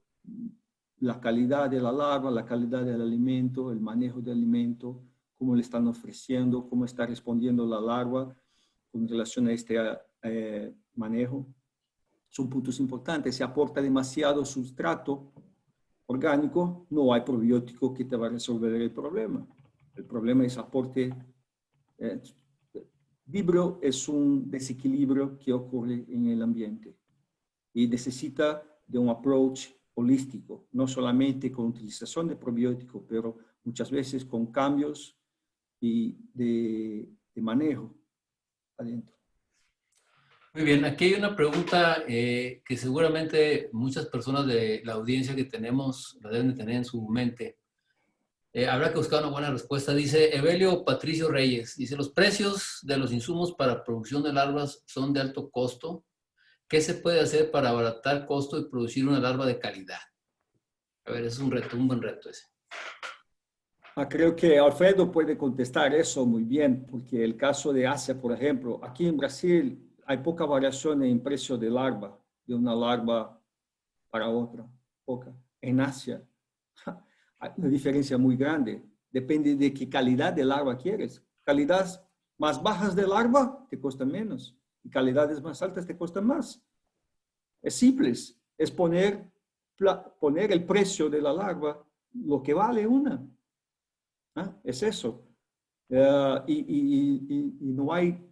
la calidad de la larva, la calidad del alimento, el manejo del alimento, cómo le están ofreciendo, cómo está respondiendo la larva con relación a este manejo. Son puntos importantes. Si aporta demasiado sustrato orgánico, no hay probiótico que te va a resolver el problema. El problema es aporte. Vibrio es un desequilibrio que ocurre en el ambiente y necesita de un approach holístico, no solamente con utilización de probiótico, pero muchas veces con cambios y de manejo adentro. Muy bien, aquí hay una pregunta que seguramente muchas personas de la audiencia que tenemos la deben de tener en su mente. Habrá que buscar una buena respuesta. Dice Evelio Patricio Reyes, dice, los precios de los insumos para producción de larvas son de alto costo. ¿Qué se puede hacer para abaratar costo y producir una larva de calidad? A ver, es un reto, un buen reto ese. Creo que Alfredo puede contestar eso muy bien, porque el caso de Asia, por ejemplo, aquí en Brasil hay poca variación en precio de larva, de una larva para otra, poca. En Asia hay una diferencia muy grande. Depende de qué calidad de larva quieres. Calidades más bajas de larva te cuestan menos y calidades más altas te cuestan más. Es simple, es poner el precio de la larva lo que vale una. Es eso. Y no hay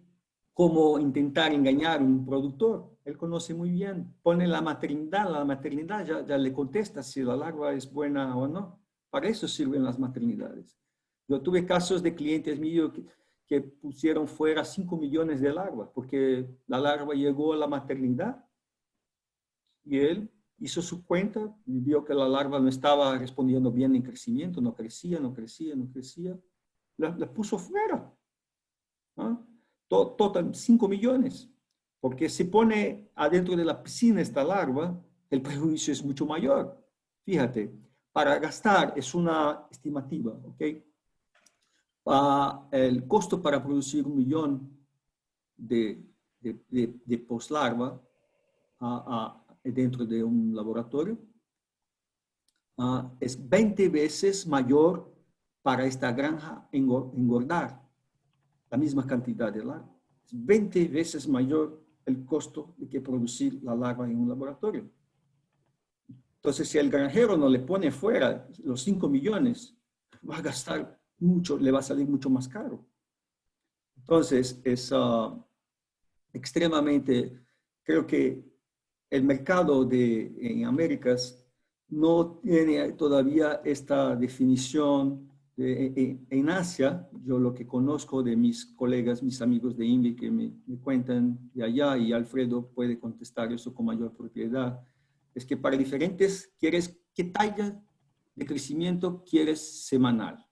cómo intentar engañar a un productor. Él conoce muy bien. Pone la maternidad ya le contesta si la larva es buena o no. Para eso sirven las maternidades. Yo tuve casos de clientes míos que pusieron fuera 5 millones de larvas porque la larva llegó a la maternidad y él hizo su cuenta y vio que la larva no estaba respondiendo bien en crecimiento, no crecía. La puso fuera. Total 5 millones. Porque si pone adentro de la piscina esta larva, el perjuicio es mucho mayor. Fíjate, para gastar es una estimativa, ¿ok? El costo para producir 1 millón de postlarva dentro de un laboratorio es 20 veces mayor para esta granja engordar la misma cantidad de larva. Es 20 veces mayor el costo de que producir la larva en un laboratorio. Entonces, si el granjero no le pone fuera los 5 millones, va a gastar mucho, le va a salir mucho más caro. Entonces, es extremadamente, creo que el mercado en Américas no tiene todavía esta definición En Asia, yo lo que conozco de mis colegas, mis amigos de INVI que me cuentan de allá, y Alfredo puede contestar eso con mayor propiedad, es que para diferentes, ¿qué talla de crecimiento quieres semanal?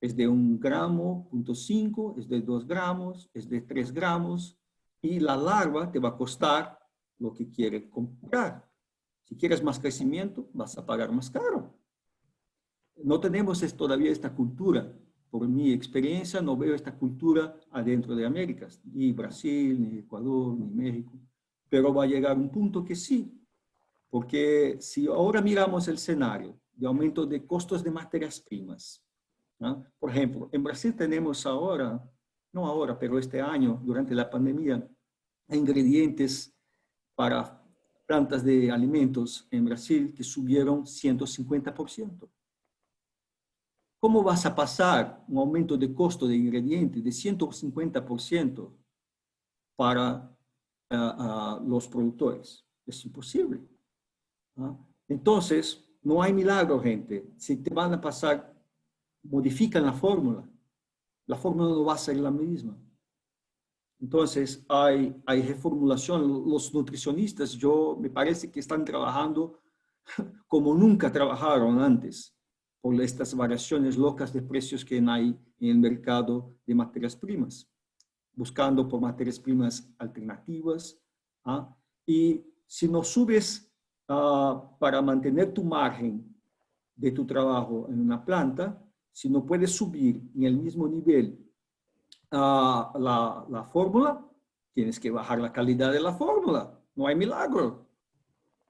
Es de 1 gramo, 0.5, es de 2 gramos, es de 3 gramos, y la larva te va a costar lo que quiere comprar. Si quieres más crecimiento, vas a pagar más caro. No tenemos todavía esta cultura. Por mi experiencia, no veo esta cultura adentro de América, ni Brasil, ni Ecuador, ni México. Pero va a llegar un punto que sí. Porque si ahora miramos el escenario de aumento de costos de materias primas, ¿no? Por ejemplo, en Brasil tenemos ahora, no ahora, pero este año, durante la pandemia, ingredientes para plantas de alimentos en Brasil que subieron 150%. ¿Cómo vas a pasar un aumento de costo de ingredientes de 150% para los productores? Es imposible. Entonces, no hay milagro, gente. Si te van a pasar, modifican la fórmula no va a ser la misma. Entonces, hay reformulación. Los nutricionistas, me parece que están trabajando como nunca trabajaron antes, por estas variaciones locas de precios que hay en el mercado de materias primas, buscando por materias primas alternativas. Y si no subes para mantener tu margen de tu trabajo en una planta, si no puedes subir en el mismo nivel la fórmula, tienes que bajar la calidad de la fórmula. No hay milagro.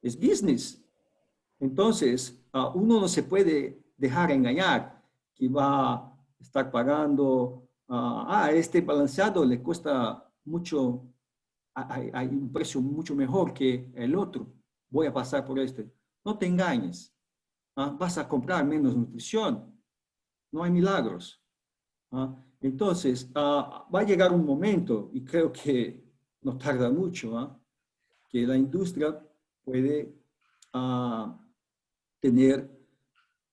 Es business. Entonces, uno no se puede dejar engañar que va a estar pagando, este balanceado le cuesta mucho, hay un precio mucho mejor que el otro. Voy a pasar por este. No te engañes. Vas a comprar menos nutrición. No hay milagros. Entonces, va a llegar un momento, y creo que no tarda mucho, que la industria puede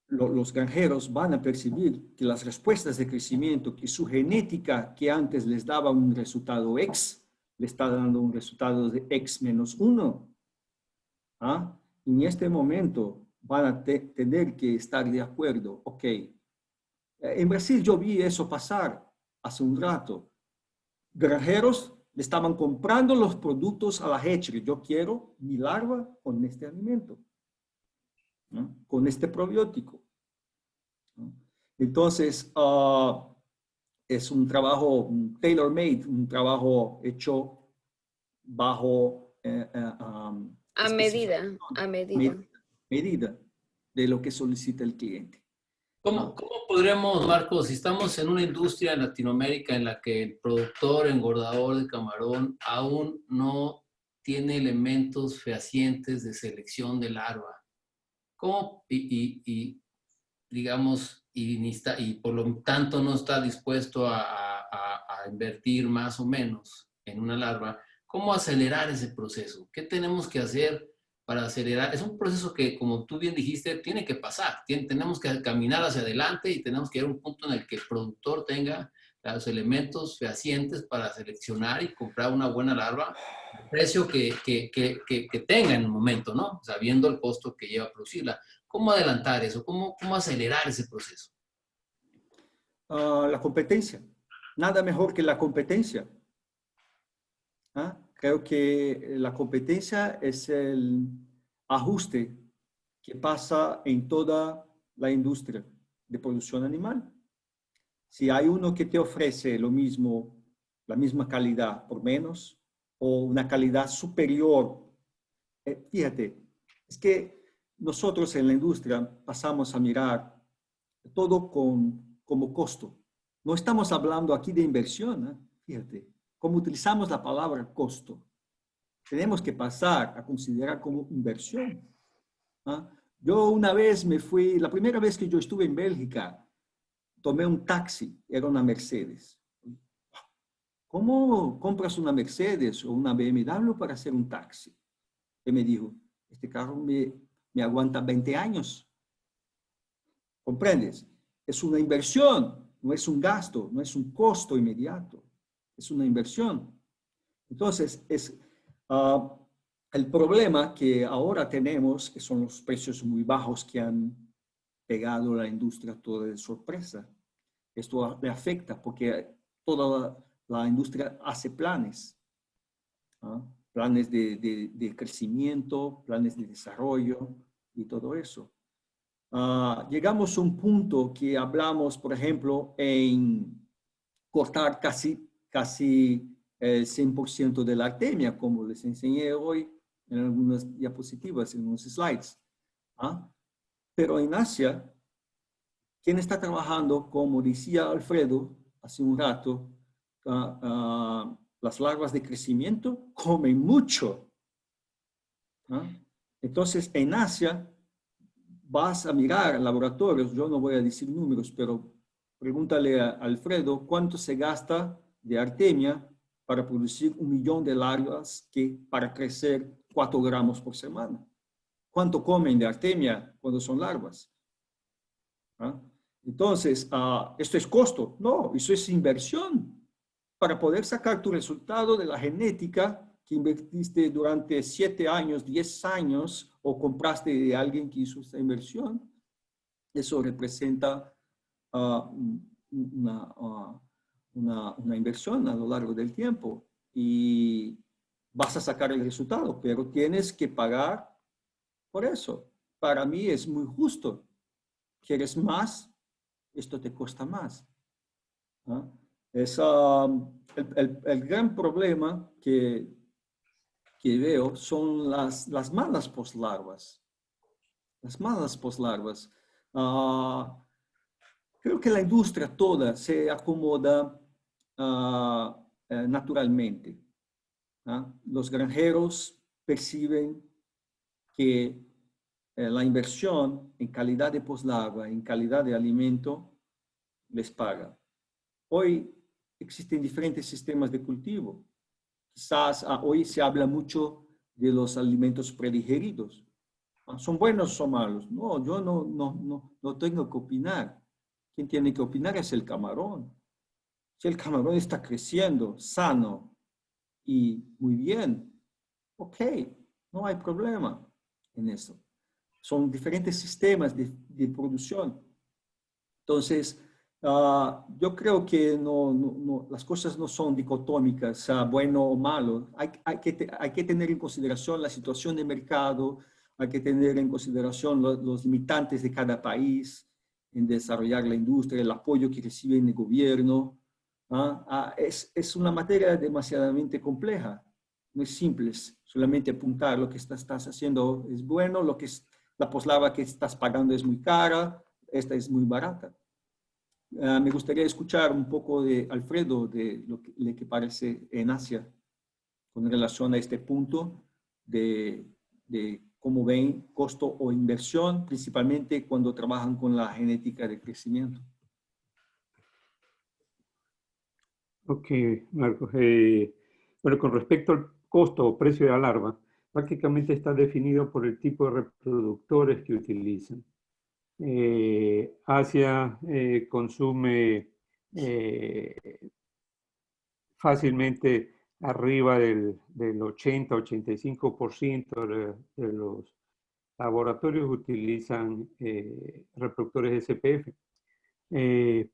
los granjeros van a percibir que las respuestas de crecimiento, que su genética que antes les daba un resultado X, le está dando un resultado de X-1. En este momento van a tener que estar de acuerdo. Ok, en Brasil yo vi eso pasar hace un rato. Granjeros le estaban comprando los productos a la gente. Yo quiero mi larva con este alimento, ¿no? Con este probiótico, ¿no? Entonces, es un trabajo tailor-made, un trabajo hecho bajo a medida de lo que solicita el cliente. ¿Cómo podremos, Marcos, si estamos en una industria en Latinoamérica en la que el productor, engordador de camarón aún no tiene elementos fehacientes de selección de larva? ¿Cómo, digamos, y por lo tanto no está dispuesto a invertir más o menos en una larva? ¿Cómo acelerar ese proceso? ¿Qué tenemos que hacer para acelerar? Es un proceso que, como tú bien dijiste, tiene que pasar. Tenemos que caminar hacia adelante y tenemos que llegar a un punto en el que el productor tenga los elementos fehacientes para seleccionar y comprar una buena larva al precio que tenga en el momento, ¿no? Sabiendo el costo que lleva a producirla. ¿Cómo adelantar eso? ¿Cómo acelerar ese proceso? La competencia. Nada mejor que la competencia. Creo que la competencia es el ajuste que pasa en toda la industria de producción animal. Si hay uno que te ofrece lo mismo, la misma calidad por menos, o una calidad superior, fíjate, es que nosotros en la industria pasamos a mirar todo como costo. No estamos hablando aquí de inversión, fíjate, cómo utilizamos la palabra costo. Tenemos que pasar a considerar como inversión. Yo una vez me fui, la primera vez que yo estuve en Bélgica, tomé un taxi, era una Mercedes. ¿Cómo compras una Mercedes o una BMW para hacer un taxi? Y me dijo, este carro me aguanta 20 años. ¿Comprendes? es una inversión, no es un gasto, no es un costo inmediato, es una inversión. Entonces, el problema que ahora tenemos, que son los precios muy bajos que han pegado a la industria toda de sorpresa. Esto le afecta porque toda la industria hace planes, ¿no? Planes de crecimiento, planes de desarrollo y todo eso. Llegamos a un punto que hablamos, por ejemplo, en cortar casi el 100% de la artemia, como les enseñé hoy en algunas diapositivas, en unos slides. Pero en Asia, ¿quién está trabajando? Como decía Alfredo hace un rato, las larvas de crecimiento comen mucho. Entonces, en Asia, vas a mirar laboratorios, yo no voy a decir números, pero pregúntale a Alfredo cuánto se gasta de artemia para producir 1 millón de larvas para crecer 4 gramos por semana. ¿Cuánto comen de artemia cuando son larvas? Entonces, ¿esto es costo? No, eso es inversión. Para poder sacar tu resultado de la genética que invertiste durante 7 años, 10 años, o compraste de alguien que hizo esta inversión, eso representa una inversión a lo largo del tiempo y vas a sacar el resultado, pero tienes que pagar por eso. Para mí es muy justo. ¿Quieres más? Esto te cuesta más. Es el gran problema que veo son las malas poslarvas. Las malas poslarvas. Creo que la industria toda se acomoda naturalmente. Los granjeros perciben que la inversión en calidad de poslarva, en calidad de alimento, les paga. Hoy existen diferentes sistemas de cultivo. Quizás hoy se habla mucho de los alimentos predigeridos. ¿Son buenos o son malos? No, yo no tengo que opinar. Quien tiene que opinar es el camarón. Si el camarón está creciendo sano y muy bien, ok, no hay problema en eso. Son diferentes sistemas de producción. Entonces, yo creo que las cosas no son dicotómicas, bueno o malo. Hay que tener en consideración la situación de mercado, hay que tener en consideración los limitantes de cada país en desarrollar la industria, el apoyo que reciben el gobierno. Es una materia demasiadamente compleja. No es simple, solamente apuntar lo que estás haciendo es bueno, la poslarva que estás pagando es muy cara, esta es muy barata. Me gustaría escuchar un poco de Alfredo, de lo que parece en Asia, con relación a este punto de cómo ven costo o inversión, principalmente cuando trabajan con la genética de crecimiento. Ok, Marcos. Bueno, con respecto al costo o precio de la larva, prácticamente está definido por el tipo de reproductores que utilizan. Asia consume fácilmente arriba del 80-85% de los laboratorios utilizan reproductores SPF.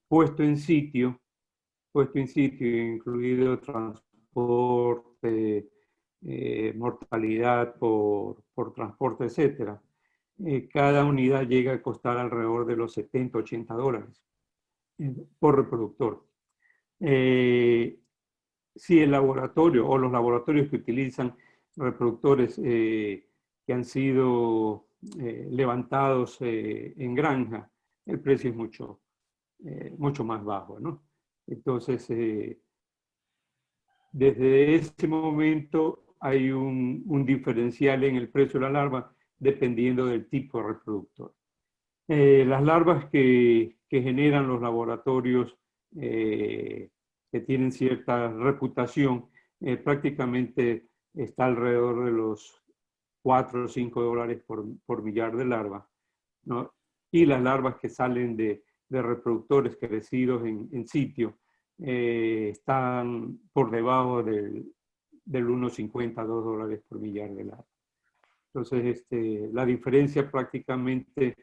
Puesto en sitio, incluido transporte, mortalidad por transporte, etc. Cada unidad llega a costar alrededor de los $70-80 por reproductor. Si el laboratorio o los laboratorios que utilizan reproductores que han sido levantados en granja, el precio es mucho más bajo, ¿no? Entonces, desde ese momento hay un diferencial en el precio de la larva dependiendo del tipo de reproductor. Las larvas que generan los laboratorios que tienen cierta reputación, prácticamente está alrededor de los $4 o $5 por millar de larvas, ¿no? Y las larvas que salen de de reproductores crecidos en sitio están por debajo del 1,50 a $2 por millar de larva. Entonces, la diferencia prácticamente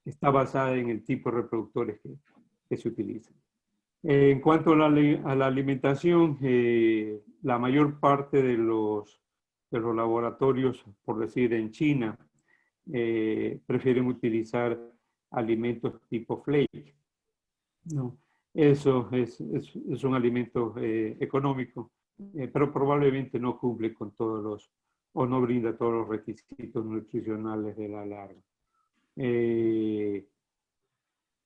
está basada en el tipo de reproductores que se utilizan. En cuanto a la alimentación, la mayor parte de los laboratorios, por decir en China, prefieren utilizar alimentos tipo flake, ¿no? Eso es un alimento económico, pero probablemente no cumple con o no brinda todos los requisitos nutricionales de la larva.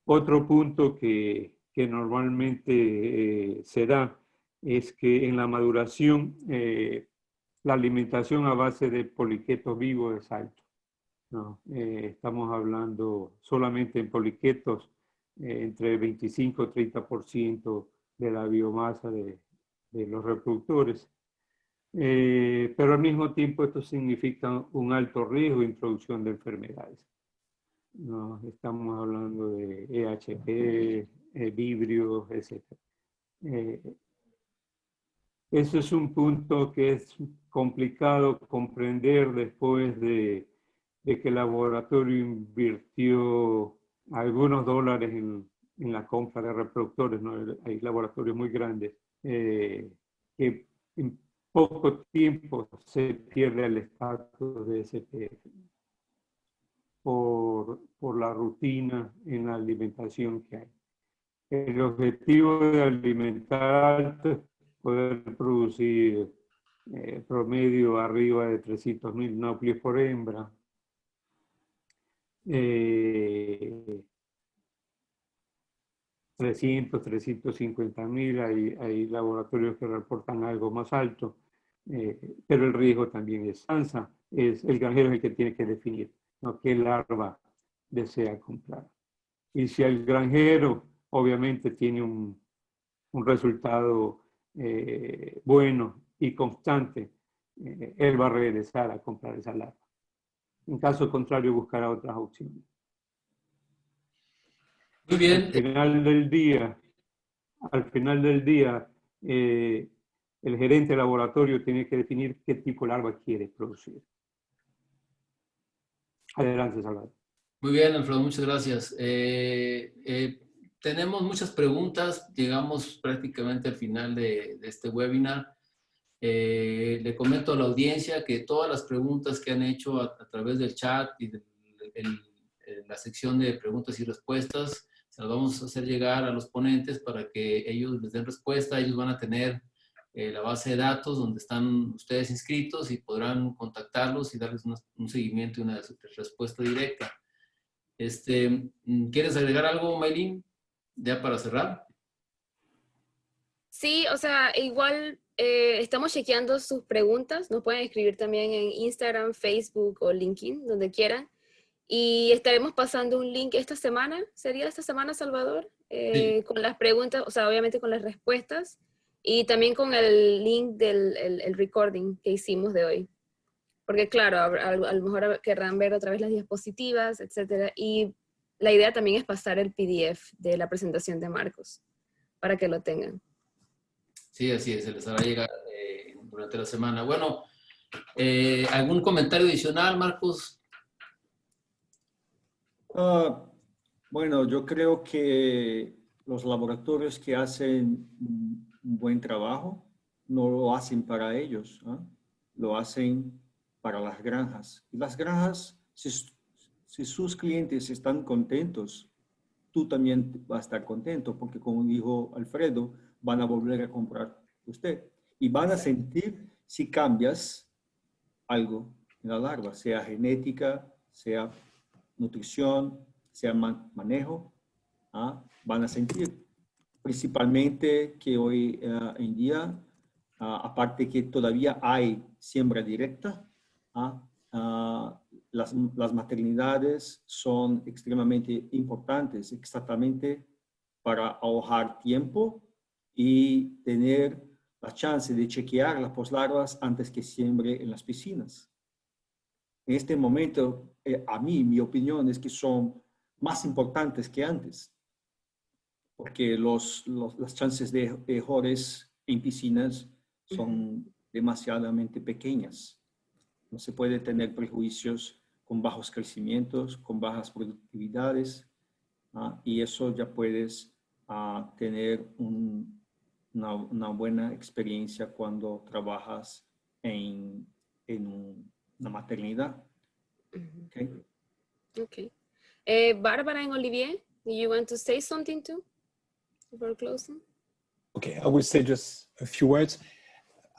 Otro punto que normalmente se da es que en la maduración la alimentación a base de poliquetos vivos es alto, ¿no? Estamos hablando solamente en poliquetos entre 25 y 30% de la biomasa de los reproductores. Pero al mismo tiempo esto significa un alto riesgo de introducción de enfermedades, ¿no? Estamos hablando de EHP, vibrios, etc. Eso es un punto que es complicado comprender después de que el laboratorio invirtió algunos dólares en la compra de reproductores, ¿no? Hay laboratorios muy grandes que en poco tiempo se pierde el estatus de SPF por la rutina en la alimentación que hay. El objetivo de alimentar alto es poder producir promedio arriba de 300.000 náuplios por hembra. 350.000, hay laboratorios que reportan algo más alto, pero el riesgo también es alza. Es el granjero el que tiene que definir, ¿no?, qué larva desea comprar. Y si el granjero obviamente tiene un resultado bueno y constante, él va a regresar a comprar esa larva. En caso contrario, buscará otras opciones. Muy bien. Al final del día, el gerente de laboratorio tiene que definir qué tipo de larva quiere producir. Adelante, Salvador. Muy bien, Alfredo, muchas gracias. Tenemos muchas preguntas, llegamos prácticamente al final de este webinar. Le comento a la audiencia que todas las preguntas que han hecho a través del chat y de la sección de preguntas y respuestas, se las vamos a hacer llegar a los ponentes para que ellos les den respuesta. Ellos van a tener la base de datos donde están ustedes inscritos y podrán contactarlos y darles un seguimiento y una respuesta directa. ¿Quieres agregar algo, Maylin, ya para cerrar? Sí, o sea, igual estamos chequeando sus preguntas. Nos pueden escribir también en Instagram, Facebook o LinkedIn, donde quieran. Y estaremos pasando un link esta semana, ¿sería esta semana, Salvador? Sí. Con las preguntas, o sea, obviamente con las respuestas. Y también con el link del el recording que hicimos de hoy. Porque claro, a lo mejor querrán ver otra vez las diapositivas, etc. Y la idea también es pasar el PDF de la presentación de Marcos, para que lo tengan. Sí, así es, se les hará llegar durante la semana. Bueno, ¿algún comentario adicional, Marcos? Bueno, yo creo que los laboratorios que hacen un buen trabajo no lo hacen para ellos, ¿eh? Lo hacen para las granjas. Y las granjas, si sus clientes están contentos, tú también vas a estar contento, porque como dijo Alfredo, van a volver a comprar usted. Y van a sentir si cambias algo en la larva, sea genética, sea nutrición, sea manejo, van a sentir. Principalmente que hoy en día, aparte que todavía hay siembra directa, las maternidades son extremadamente importantes, exactamente para ahorrar tiempo y tener la chance de chequear las poslarvas antes que siembre en las piscinas. en este momento, a mí, mi opinión es que son más importantes que antes, porque las chances de errores en piscinas son demasiadamente pequeñas. No se puede tener prejuicios con bajos crecimientos, con bajas productividades, y eso ya puedes tener una buena experiencia cuando trabajas en una maternidad. Okay. Okay. Barbara and Olivier, do you want to say something too before closing? Okay, I will say just a few words.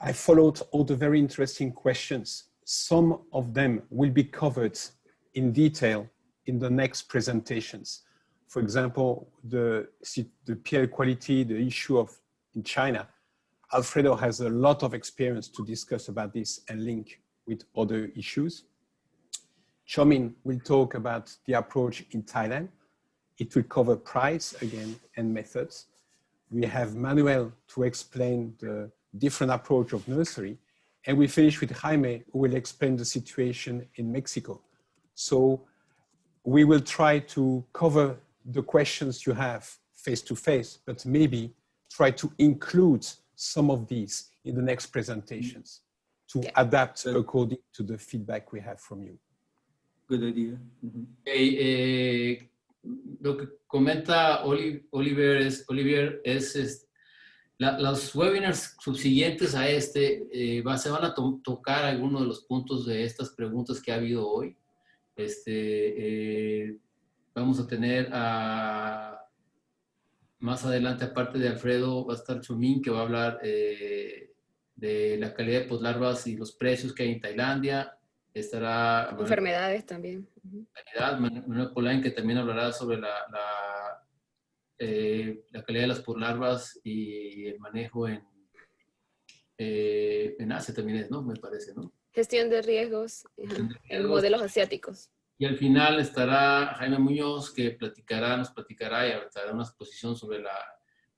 I followed all the very interesting questions. Some of them will be covered in detail in the next presentations. For example, the peer equality, the issue in China. Alfredo has a lot of experience to discuss about this and link with other issues. Chomin will talk about the approach in Thailand. It will cover price again and methods. We have Manuel to explain the different approach of nursery. And we finish with Jaime, who will explain the situation in Mexico. So we will try to cover the questions you have face to face, but maybe try to include some of these in the next presentations to adapt according to the feedback we have from you. Good idea. Lo que comenta Olivier es los webinars subsiguientes a se van a tocar algunos de los puntos de estas preguntas que ha habido hoy. Vamos a tener más adelante, aparte de Alfredo, va a estar Chomin, que va a hablar de la calidad de poslarvas y los precios que hay en Tailandia. Estará enfermedades también. Manuel Polain, que también hablará sobre la calidad de las poslarvas y el manejo en Asia también ¿no? Me parece, ¿no? Gestión de riesgos en modelos asiáticos. Y al final estará Jaime Muñoz, que nos platicará y hará una exposición sobre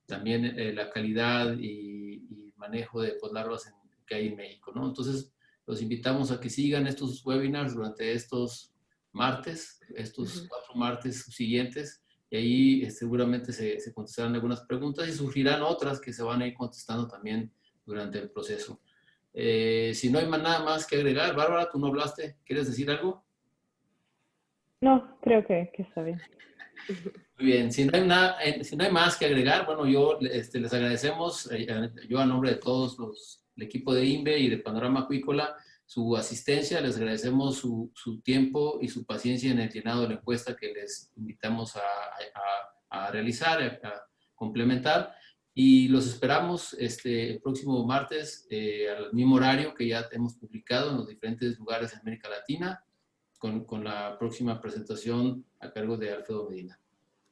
también la calidad y manejo de poslarvas que hay en México, ¿no? Entonces, los invitamos a que sigan estos webinars durante estos martes, estos 4 martes siguientes, y ahí seguramente se contestarán algunas preguntas y surgirán otras que se van a ir contestando también durante el proceso. Si no hay nada más que agregar, Bárbara, tú no hablaste, ¿quieres decir algo? No, creo que está bien. Muy bien, si no hay más que agregar, bueno, yo les agradecemos, yo a nombre de todos el equipo de INVE y de Panorama Acuícola, su asistencia, les agradecemos su tiempo y su paciencia en el llenado de la encuesta que les invitamos a realizar, a complementar, y los esperamos el próximo martes al mismo horario que ya hemos publicado en los diferentes lugares de América Latina, con la próxima presentación a cargo de Alfredo Medina.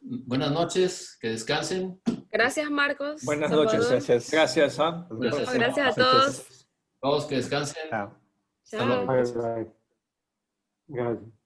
Buenas noches, que descansen. Gracias, Marcos. Buenas noches. Gracias. Gracias. Gracias a todos. Todos que descansen. Chao. Hasta luego. Bye, bye. Gracias.